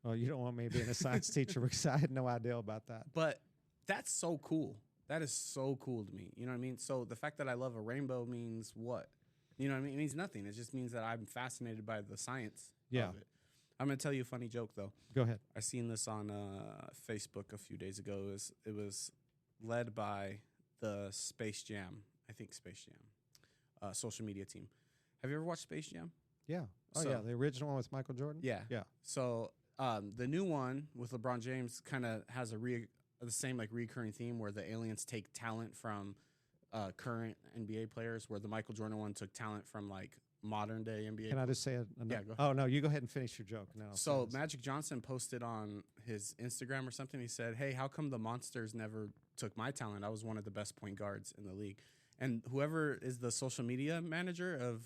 Well, you don't want me being a science teacher because I had no idea about that.
But that's so cool. That is so cool to me. You know what I mean? So the fact that I love a rainbow means what? You know what I mean? It means nothing. It just means that I'm fascinated by the science of it. I'm going to tell you a funny joke, though.
Go ahead.
I seen this on Facebook a few days ago. It was led by the Space Jam, social media team. Have you ever watched Space Jam?
Yeah. The original one with Michael Jordan?
Yeah.
Yeah.
So the new one with LeBron James kind of has the same recurring theme where the aliens take talent from current NBA players, where the Michael Jordan one took talent from modern day NBA.
Can I just say it?
Yeah, go ahead.
Oh, no, you go ahead and finish your joke.
So Magic Johnson posted on his Instagram or something. He said, hey, how come the Monsters never took my talent? I was one of the best point guards in the league. And whoever is the social media manager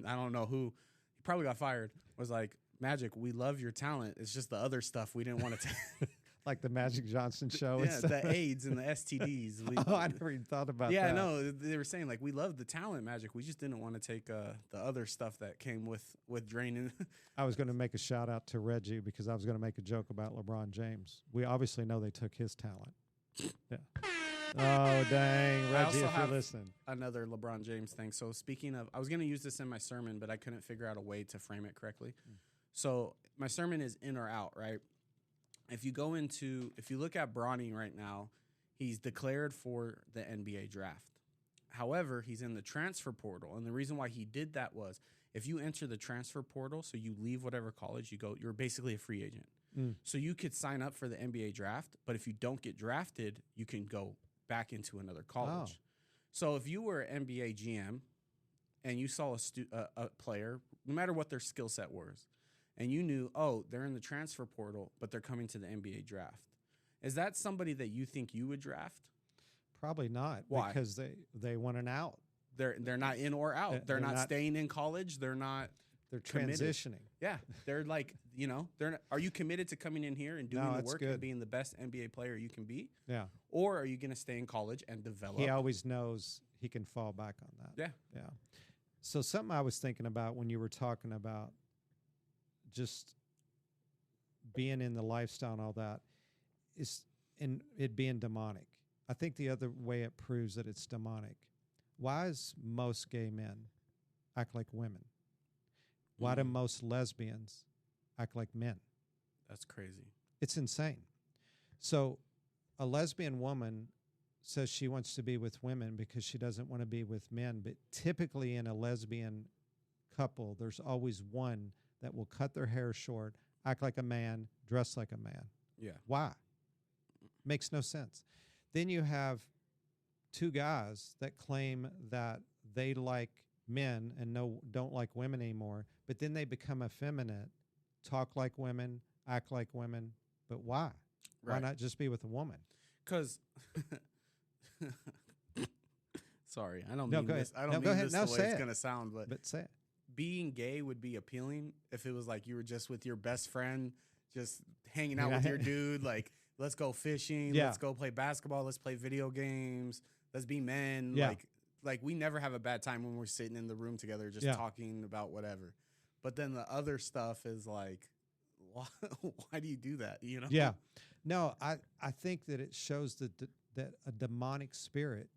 I don't know who, he probably got fired, was like, Magic, we love your talent. It's just the other stuff we didn't want to take.
Like the Magic Johnson show.
Yeah, the AIDS and the STDs.
I never even thought about that.
Yeah, no, they were saying we love the talent, Magic. We just didn't want to take the other stuff that came with draining.
I was going to make a shout out to Reggie because I was going to make a joke about LeBron James. We obviously know they took his talent. Yeah. Oh, dang.
I
Reggie,
also
if you're
have
listening.
another LeBron James thing. So speaking of, I was going to use this in my sermon, but I couldn't figure out a way to frame it correctly. So my sermon is in or out, right? If you look at Bronny right now, he's declared for the NBA draft. However, he's in the transfer portal. And the reason why he did that was if you enter the transfer portal, so you leave whatever college you go, you're basically a free agent. So you could sign up for the NBA draft, but if you don't get drafted, you can go back into another college. So if you were an NBA GM and you saw a player, no matter what their skill set was, and you knew, oh, they're in the transfer portal, but they're coming to the NBA draft, is that somebody that you think you would draft?
Probably not.
Why?
Because they want an out.
They're not in or out. They're not staying in college. They're
transitioning.
Yeah, they're like, are you committed to coming in here and doing the work and being the best NBA player you can be?
Yeah.
Or are you going to stay in college and develop?
He always knows he can fall back on that.
Yeah.
Yeah. So something I was thinking about when you were talking about just being in the lifestyle and all that is in it being demonic. I think the other way it proves that it's demonic. Why is most gay men act like women? Why do most lesbians act like men?
That's crazy.
It's insane. So a lesbian woman says she wants to be with women because she doesn't want to be with men. But typically in a lesbian couple, there's always one that will cut their hair short, act like a man, dress like a man.
Yeah.
Why? Makes no sense. Then you have two guys that claim that they like men and don't like women anymore, but then they become effeminate, talk like women, act like women. But why?
Right.
Why not just be with a woman?
Because, sorry, I don't mean this. I don't mean this the way it's going to sound,
but say it.
Being gay would be appealing if it was like you were just with your best friend, just hanging out with your dude, like, let's go fishing, let's go play basketball, let's play video games, let's be men.
Yeah.
Like we never have a bad time when we're sitting in the room together just talking about whatever. But then the other stuff is like, why do you do that?
Yeah. No, I think that it shows that a demonic spirit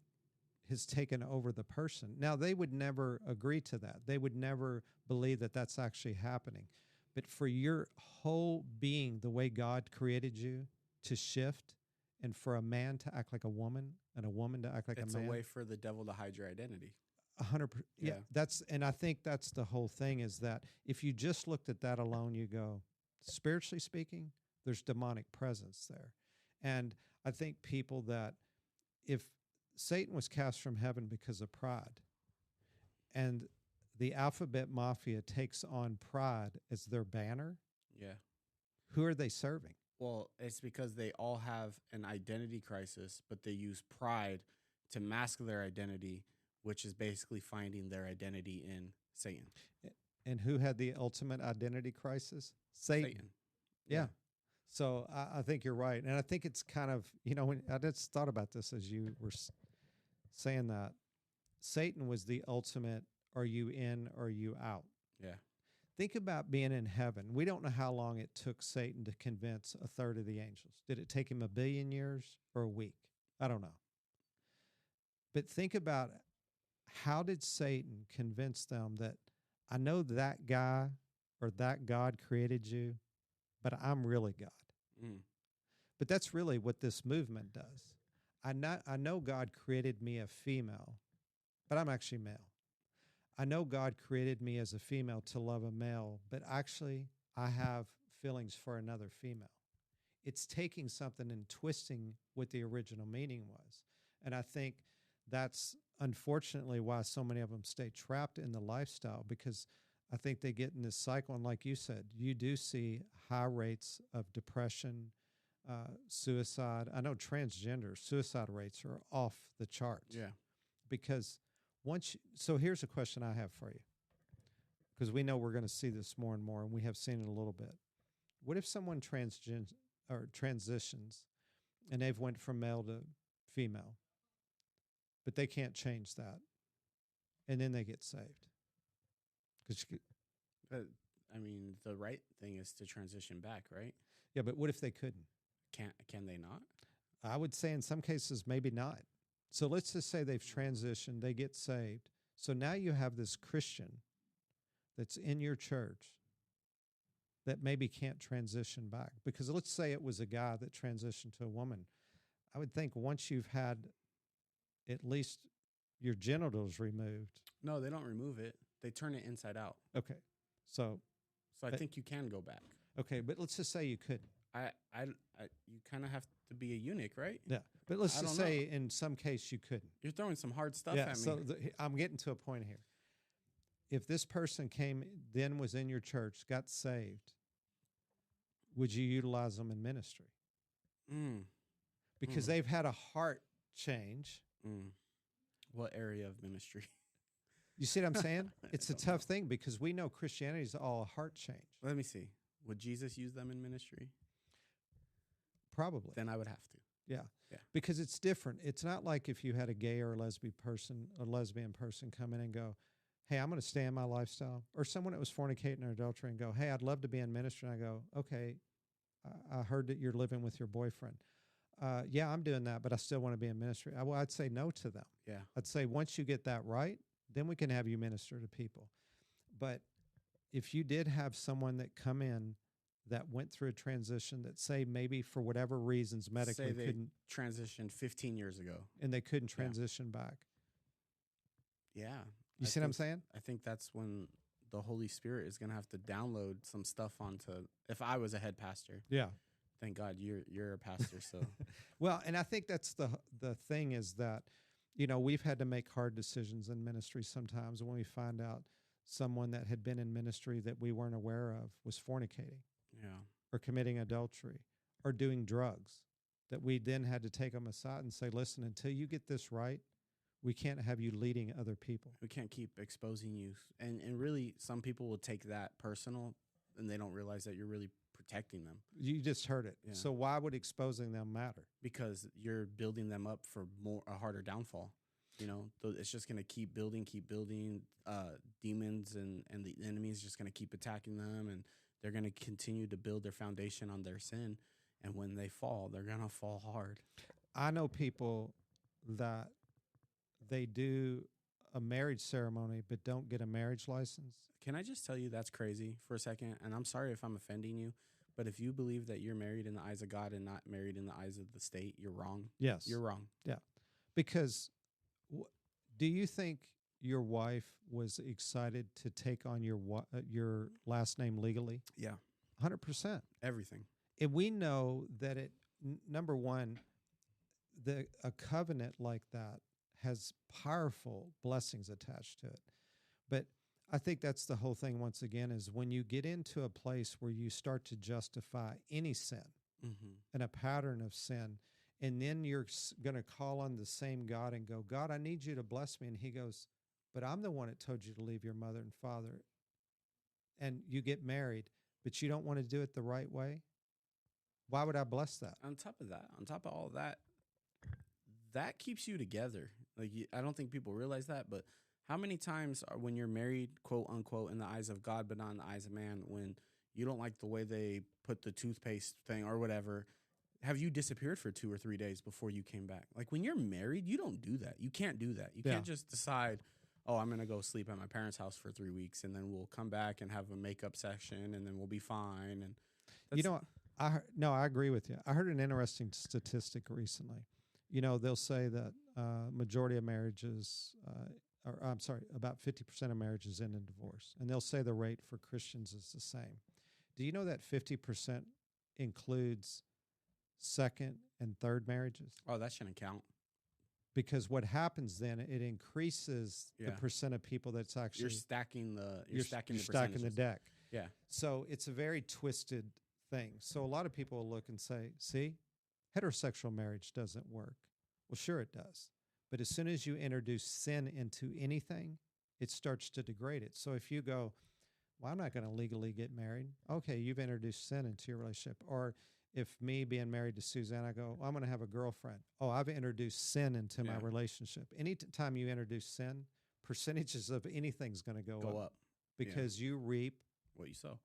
has taken over the person. Now, they would never agree to that. They would never believe that that's actually happening. But for your whole being, the way God created you to shift, and for a man to act like a woman and a woman to act like a man.
It's a way for the devil to hide your identity.
100%. Yeah. And I think that's the whole thing, is that if you just looked at that alone, you go, spiritually speaking, there's demonic presence there. And I think people that if Satan was cast from heaven because of pride, and the alphabet mafia takes on pride as their banner, who are they serving?
Well, it's because they all have an identity crisis, but they use pride to mask their identity, which is basically finding their identity in Satan.
And who had the ultimate identity crisis? Satan. Yeah. So I think you're right. And I think it's kind of, when I just thought about this as you were saying that, Satan was the ultimate, are you in or are you out?
Yeah.
Think about being in heaven. We don't know how long it took Satan to convince a third of the angels. Did it take him 1 billion years or a week? I don't know. But think about how did Satan convince them that I know that guy or that God created you, but I'm really God. But that's really what this movement does. I know God created me a female, but I'm actually male. I know God created me as a female to love a male, but actually I have feelings for another female. It's taking something and twisting what the original meaning was. And I think that's unfortunately why so many of them stay trapped in the lifestyle, because I think they get in this cycle. And like you said, you do see high rates of depression, suicide. I know transgender suicide rates are off the charts.
Yeah.
Because so here's a question I have for you, because we know we're going to see this more and more, and we have seen it a little bit. What if someone transitions and they've went from male to female, but they can't change that, and then they get saved?
The right thing is to transition back, right?
Yeah, but what if they couldn't?
Can they not?
I would say in some cases, maybe not. So let's just say they've transitioned, they get saved. So now you have this Christian that's in your church that maybe can't transition back. Because let's say it was a guy that transitioned to a woman. I would think once you've had at least your genitals removed.
No, they don't remove it. They turn it inside out.
Okay. So
I think you can go back.
Okay, but let's just say you couldn't.
You kind of have to be a eunuch, right?
Yeah, but let's just say in some case you couldn't.
You're throwing some hard stuff at me.
So I'm getting to a point here. If this person was in your church, got saved, would you utilize them in ministry? Because they've had a heart change.
What area of ministry?
You see what I'm saying? It's a tough thing because we know Christianity is all a heart change.
Let me see. Would Jesus use them in ministry?
Probably.
Then I would have to.
Yeah. Because it's different. It's not like if you had a gay or a lesbian person come in and go, hey, I'm going to stay in my lifestyle. Or someone that was fornicating or adultery and go, hey, I'd love to be in ministry. And I go, okay, I heard that you're living with your boyfriend. Yeah, I'm doing that, but I still want to be in ministry. I'd say no to them.
Yeah.
I'd say once you get that right, then we can have you minister to people. But if you did have someone that come in that went through a transition that say maybe for whatever reasons medically couldn't
transition 15 years ago
and they couldn't transition back.
Yeah.
You see what I'm saying?
I think that's when the Holy Spirit is going to have to download some stuff onto, if I was a head pastor.
Yeah.
Thank God you're a pastor. So,
well, and I think that's the thing is that, we've had to make hard decisions in ministry sometimes when we find out someone that had been in ministry that we weren't aware of was fornicating.
Yeah.
Or committing adultery or doing drugs, that we then had to take them aside and say, listen, until you get this right, we can't have you leading other people.
We can't keep exposing you. And really, some people will take that personal and they don't realize that you're really protecting them.
You just heard it. Yeah. So why would exposing them matter?
Because you're building them up for a harder downfall. It's just going to keep building. Demons and the enemy is just going to keep attacking them, and they're going to continue to build their foundation on their sin. And when they fall, they're going to fall hard.
I know people that they do a marriage ceremony but don't get a marriage license.
Can I just tell you that's crazy for a second? And I'm sorry if I'm offending you, but if you believe that you're married in the eyes of God and not married in the eyes of the state, you're wrong.
Yes.
You're wrong.
Yeah. Because do you think your wife was excited to take on your last name legally?
Yeah.
100%.
Everything.
And we know that number one, a covenant like that has powerful blessings attached to it. But I think that's the whole thing once again is when you get into a place where you start to justify any sin and a pattern of sin, and then you're going to call on the same God and go, God, I need you to bless me. And he goes, but I'm the one that told you to leave your mother and father. And you get married, but you don't want to do it the right way. Why would I bless that?
On top of all that, that keeps you together. Like, I don't think people realize that, but how many times when you're married, quote unquote, in the eyes of God, but not in the eyes of man, when you don't like the way they put the toothpaste thing or whatever, have you disappeared for 2 or 3 days before you came back? Like, when you're married, you don't do that. You can't do that. You can't just decide, oh, I'm going to go sleep at my parents' house for 3 weeks, and then we'll come back and have a makeup session, and then we'll be fine. And
I agree with you. I heard an interesting statistic recently. They'll say that majority of marriages, about 50% of marriages end in divorce. And they'll say the rate for Christians is the same. Do you know that 50% includes second and third marriages?
Oh, that shouldn't count.
Because what happens then, it increases the percent of people that's actually...
You're stacking
the deck.
Yeah.
So it's a very twisted thing. So a lot of people will look and say, see, heterosexual marriage doesn't work. Well, sure it does. But as soon as you introduce sin into anything, it starts to degrade it. So if you go, well, I'm not going to legally get married. Okay, you've introduced sin into your relationship. Or if me being married to Suzanne, I go, I'm going to have a girlfriend. Oh, I've introduced sin into my relationship. Anytime you introduce sin, percentages of anything's going to go up. Because you reap
what you sow.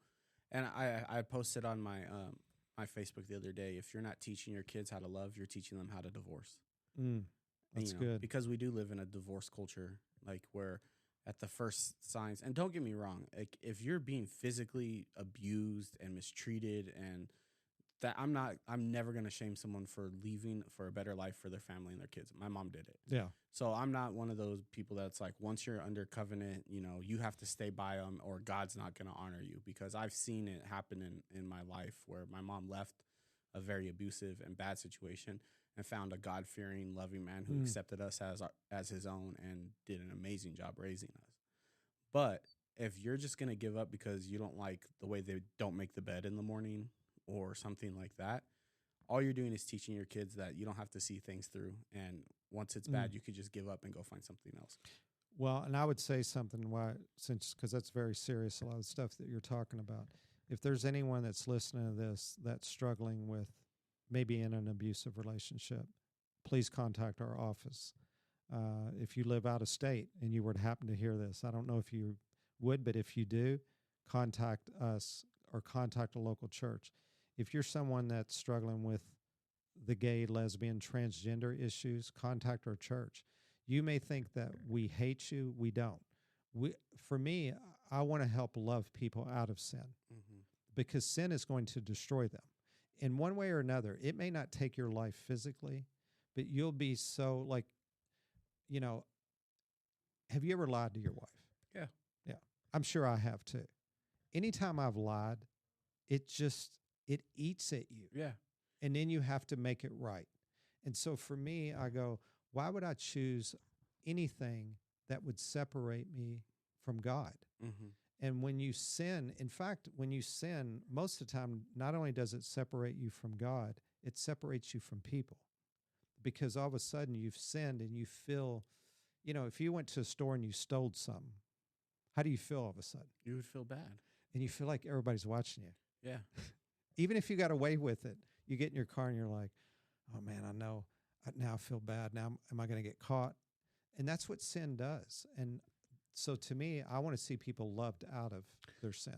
And I posted on my my Facebook the other day, if you're not teaching your kids how to love, you're teaching them how to divorce.
That's good.
Because we do live in a divorce culture, like where at the first signs, and don't get me wrong, like if you're being physically abused and mistreated, and that I'm never going to shame someone for leaving for a better life for their family and their kids. My mom did it.
Yeah.
So I'm not one of those people that's like, once you're under covenant, you have to stay by them or God's not going to honor you, because I've seen it happen in my life where my mom left a very abusive and bad situation and found a God-fearing, loving man who accepted us as his own and did an amazing job raising us. But if you're just going to give up because you don't like the way they don't make the bed in the morning or something like that, all you're doing is teaching your kids that you don't have to see things through. And once it's bad, you could just give up and go find something else.
Well, and I would say something because that's very serious, a lot of stuff that you're talking about. If there's anyone that's listening to this that's struggling with maybe in an abusive relationship, please contact our office. If you live out of state and you were to happen to hear this, I don't know if you would, but if you do, contact us or contact a local church. If you're someone that's struggling with the gay, lesbian, transgender issues, contact our church. You may think that we hate you. We don't. For me, I want to help love people out of sin because sin is going to destroy them. In one way or another, it may not take your life physically, but you'll be so like, have you ever lied to your wife?
Yeah.
Yeah. I'm sure I have too. Anytime I've lied, it eats at you.
Yeah.
And then you have to make it right. And so for me, I go, why would I choose anything that would separate me from God? And when you sin, in fact, most of the time, not only does it separate you from God, it separates you from people. Because all of a sudden you've sinned and you feel, if you went to a store and you stole something, how do you feel all of a sudden?
You would feel bad.
And you feel like everybody's watching you.
Yeah.
Even if you got away with it, you get in your car and you're like, oh man, I know. Now I feel bad. Now, am I going to get caught? And that's what sin does. And so to me, I want to see people loved out of their sin.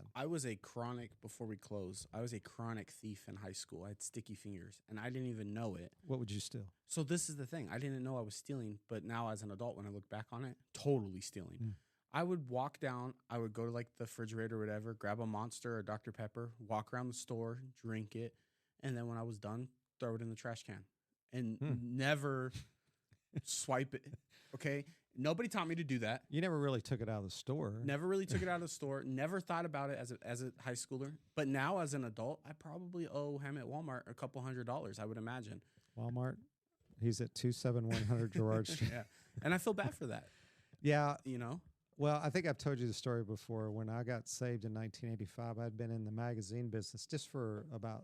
Before we close, I was a chronic thief in high school. I had sticky fingers, and I didn't even know it.
What would you steal?
So this is the thing. I didn't know I was stealing, but now as an adult, when I look back on it, totally stealing. I would walk down. I would go to like the refrigerator or whatever, grab a Monster or Dr. Pepper, walk around the store, drink it, and then when I was done, throw it in the trash can. And never swipe it, okay? Nobody taught me to do that.
You never really took it out of the store.
Never really took it out of the store. Never thought about it as a high schooler. But now as an adult, I probably owe him at Walmart a couple $100, I would imagine.
Walmart? He's at 27100 Gerard Street.
Yeah, and I feel bad for that.
Yeah.
Well,
I think I've told you the story before. When I got saved in 1985, I'd been in the magazine business just for about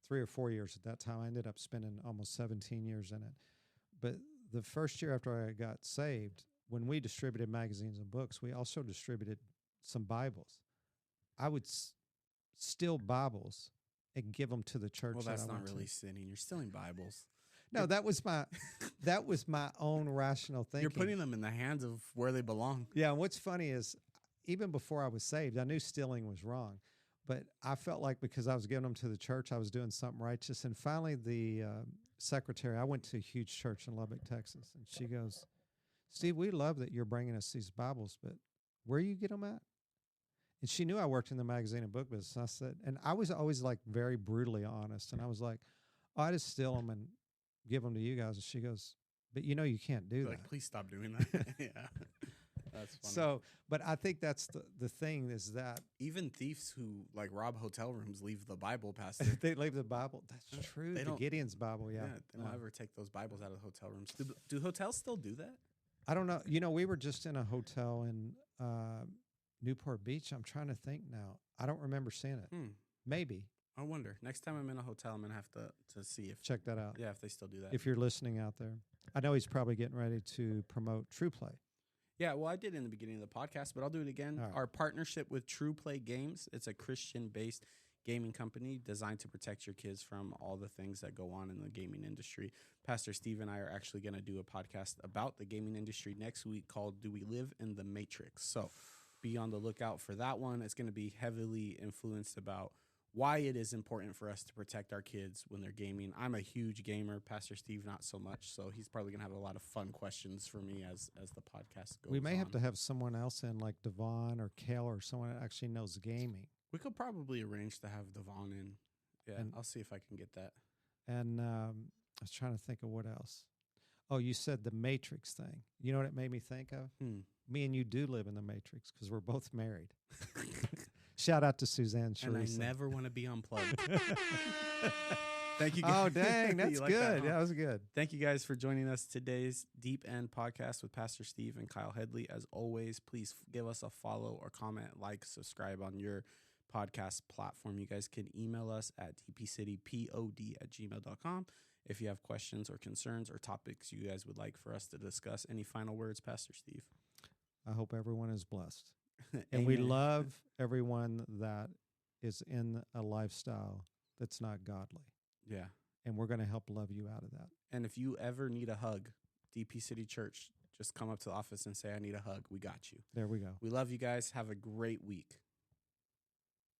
3 or 4 years at that time. I ended up spending almost 17 years in it. But the first year after I got saved, when we distributed magazines and books, we also distributed some Bibles. I would steal Bibles and give them to the church.
Well, that's not really sinning. You're stealing Bibles.
No, that was my own rational thinking.
You're putting them in the hands of where they belong.
Yeah, and what's funny is even before I was saved, I knew stealing was wrong. But I felt like because I was giving them to the church, I was doing something righteous. And finally, the secretary, I went to a huge church in Lubbock, Texas, and she goes, Steve, we love that you're bringing us these Bibles, but where you get them at? And she knew I worked in the magazine and book business. I said, and I was always like very brutally honest. And I was like, oh, I just steal them and give them to you guys. And she goes, but you can't do that.
Like, please stop doing that. Yeah. That's funny.
So, but I think that's the thing is that
even thieves who like rob hotel rooms leave the Bible past it.
They leave the Bible. That's true. The Gideon's Bible, yeah.
They don't ever take those Bibles out of hotel rooms. Do hotels still do that?
I don't know. We were just in a hotel in Newport Beach. I'm trying to think now. I don't remember seeing it. Maybe.
I wonder. Next time I'm in a hotel, I'm going to have to see if...
Check that out.
Yeah, if they still do that.
If you're listening out there. I know he's probably getting ready to promote TruPlay.
Yeah, well, I did in the beginning of the podcast, but I'll do it again. Right. Our partnership with TruPlay Games. It's a Christian-based gaming company designed to protect your kids from all the things that go on in the gaming industry. Pastor Steve and I are actually going to do a podcast about the gaming industry next week called Do We Live in the Matrix? So be on the lookout for that one. It's going to be heavily influenced about why it is important for us to protect our kids when they're gaming. I'm a huge gamer. Pastor Steve, not so much. So he's probably going to have a lot of fun questions for me as the podcast goes on.
We may have to have someone else in, like Devon or Kale or someone that actually knows gaming.
We could probably arrange to have Devon in. Yeah, I'll see if I can get that.
And I was trying to think of what else. Oh, you said the Matrix thing. You know what it made me think of? Me and you do live in the Matrix because we're both married. Shout out to Suzanne Charisse.
And I never want to be unplugged. Thank you guys.
Oh, dang. That's good. That, huh? That was good.
Thank you guys for joining us today's Deep End podcast with Pastor Steve and Kyle Headlee. As always, please give us a follow or comment, like, subscribe on your podcast platform. You guys can email us at dpcitypod@gmail.com if you have questions or concerns or topics you guys would like for us to discuss. Any final words, Pastor Steve?
I hope everyone is blessed. And we love everyone that is in a lifestyle that's not godly.
Yeah.
And we're going to help love you out of that.
And if you ever need a hug, DP City Church, just come up to the office and say, I need a hug. We got you.
There we go.
We love you guys. Have a great week.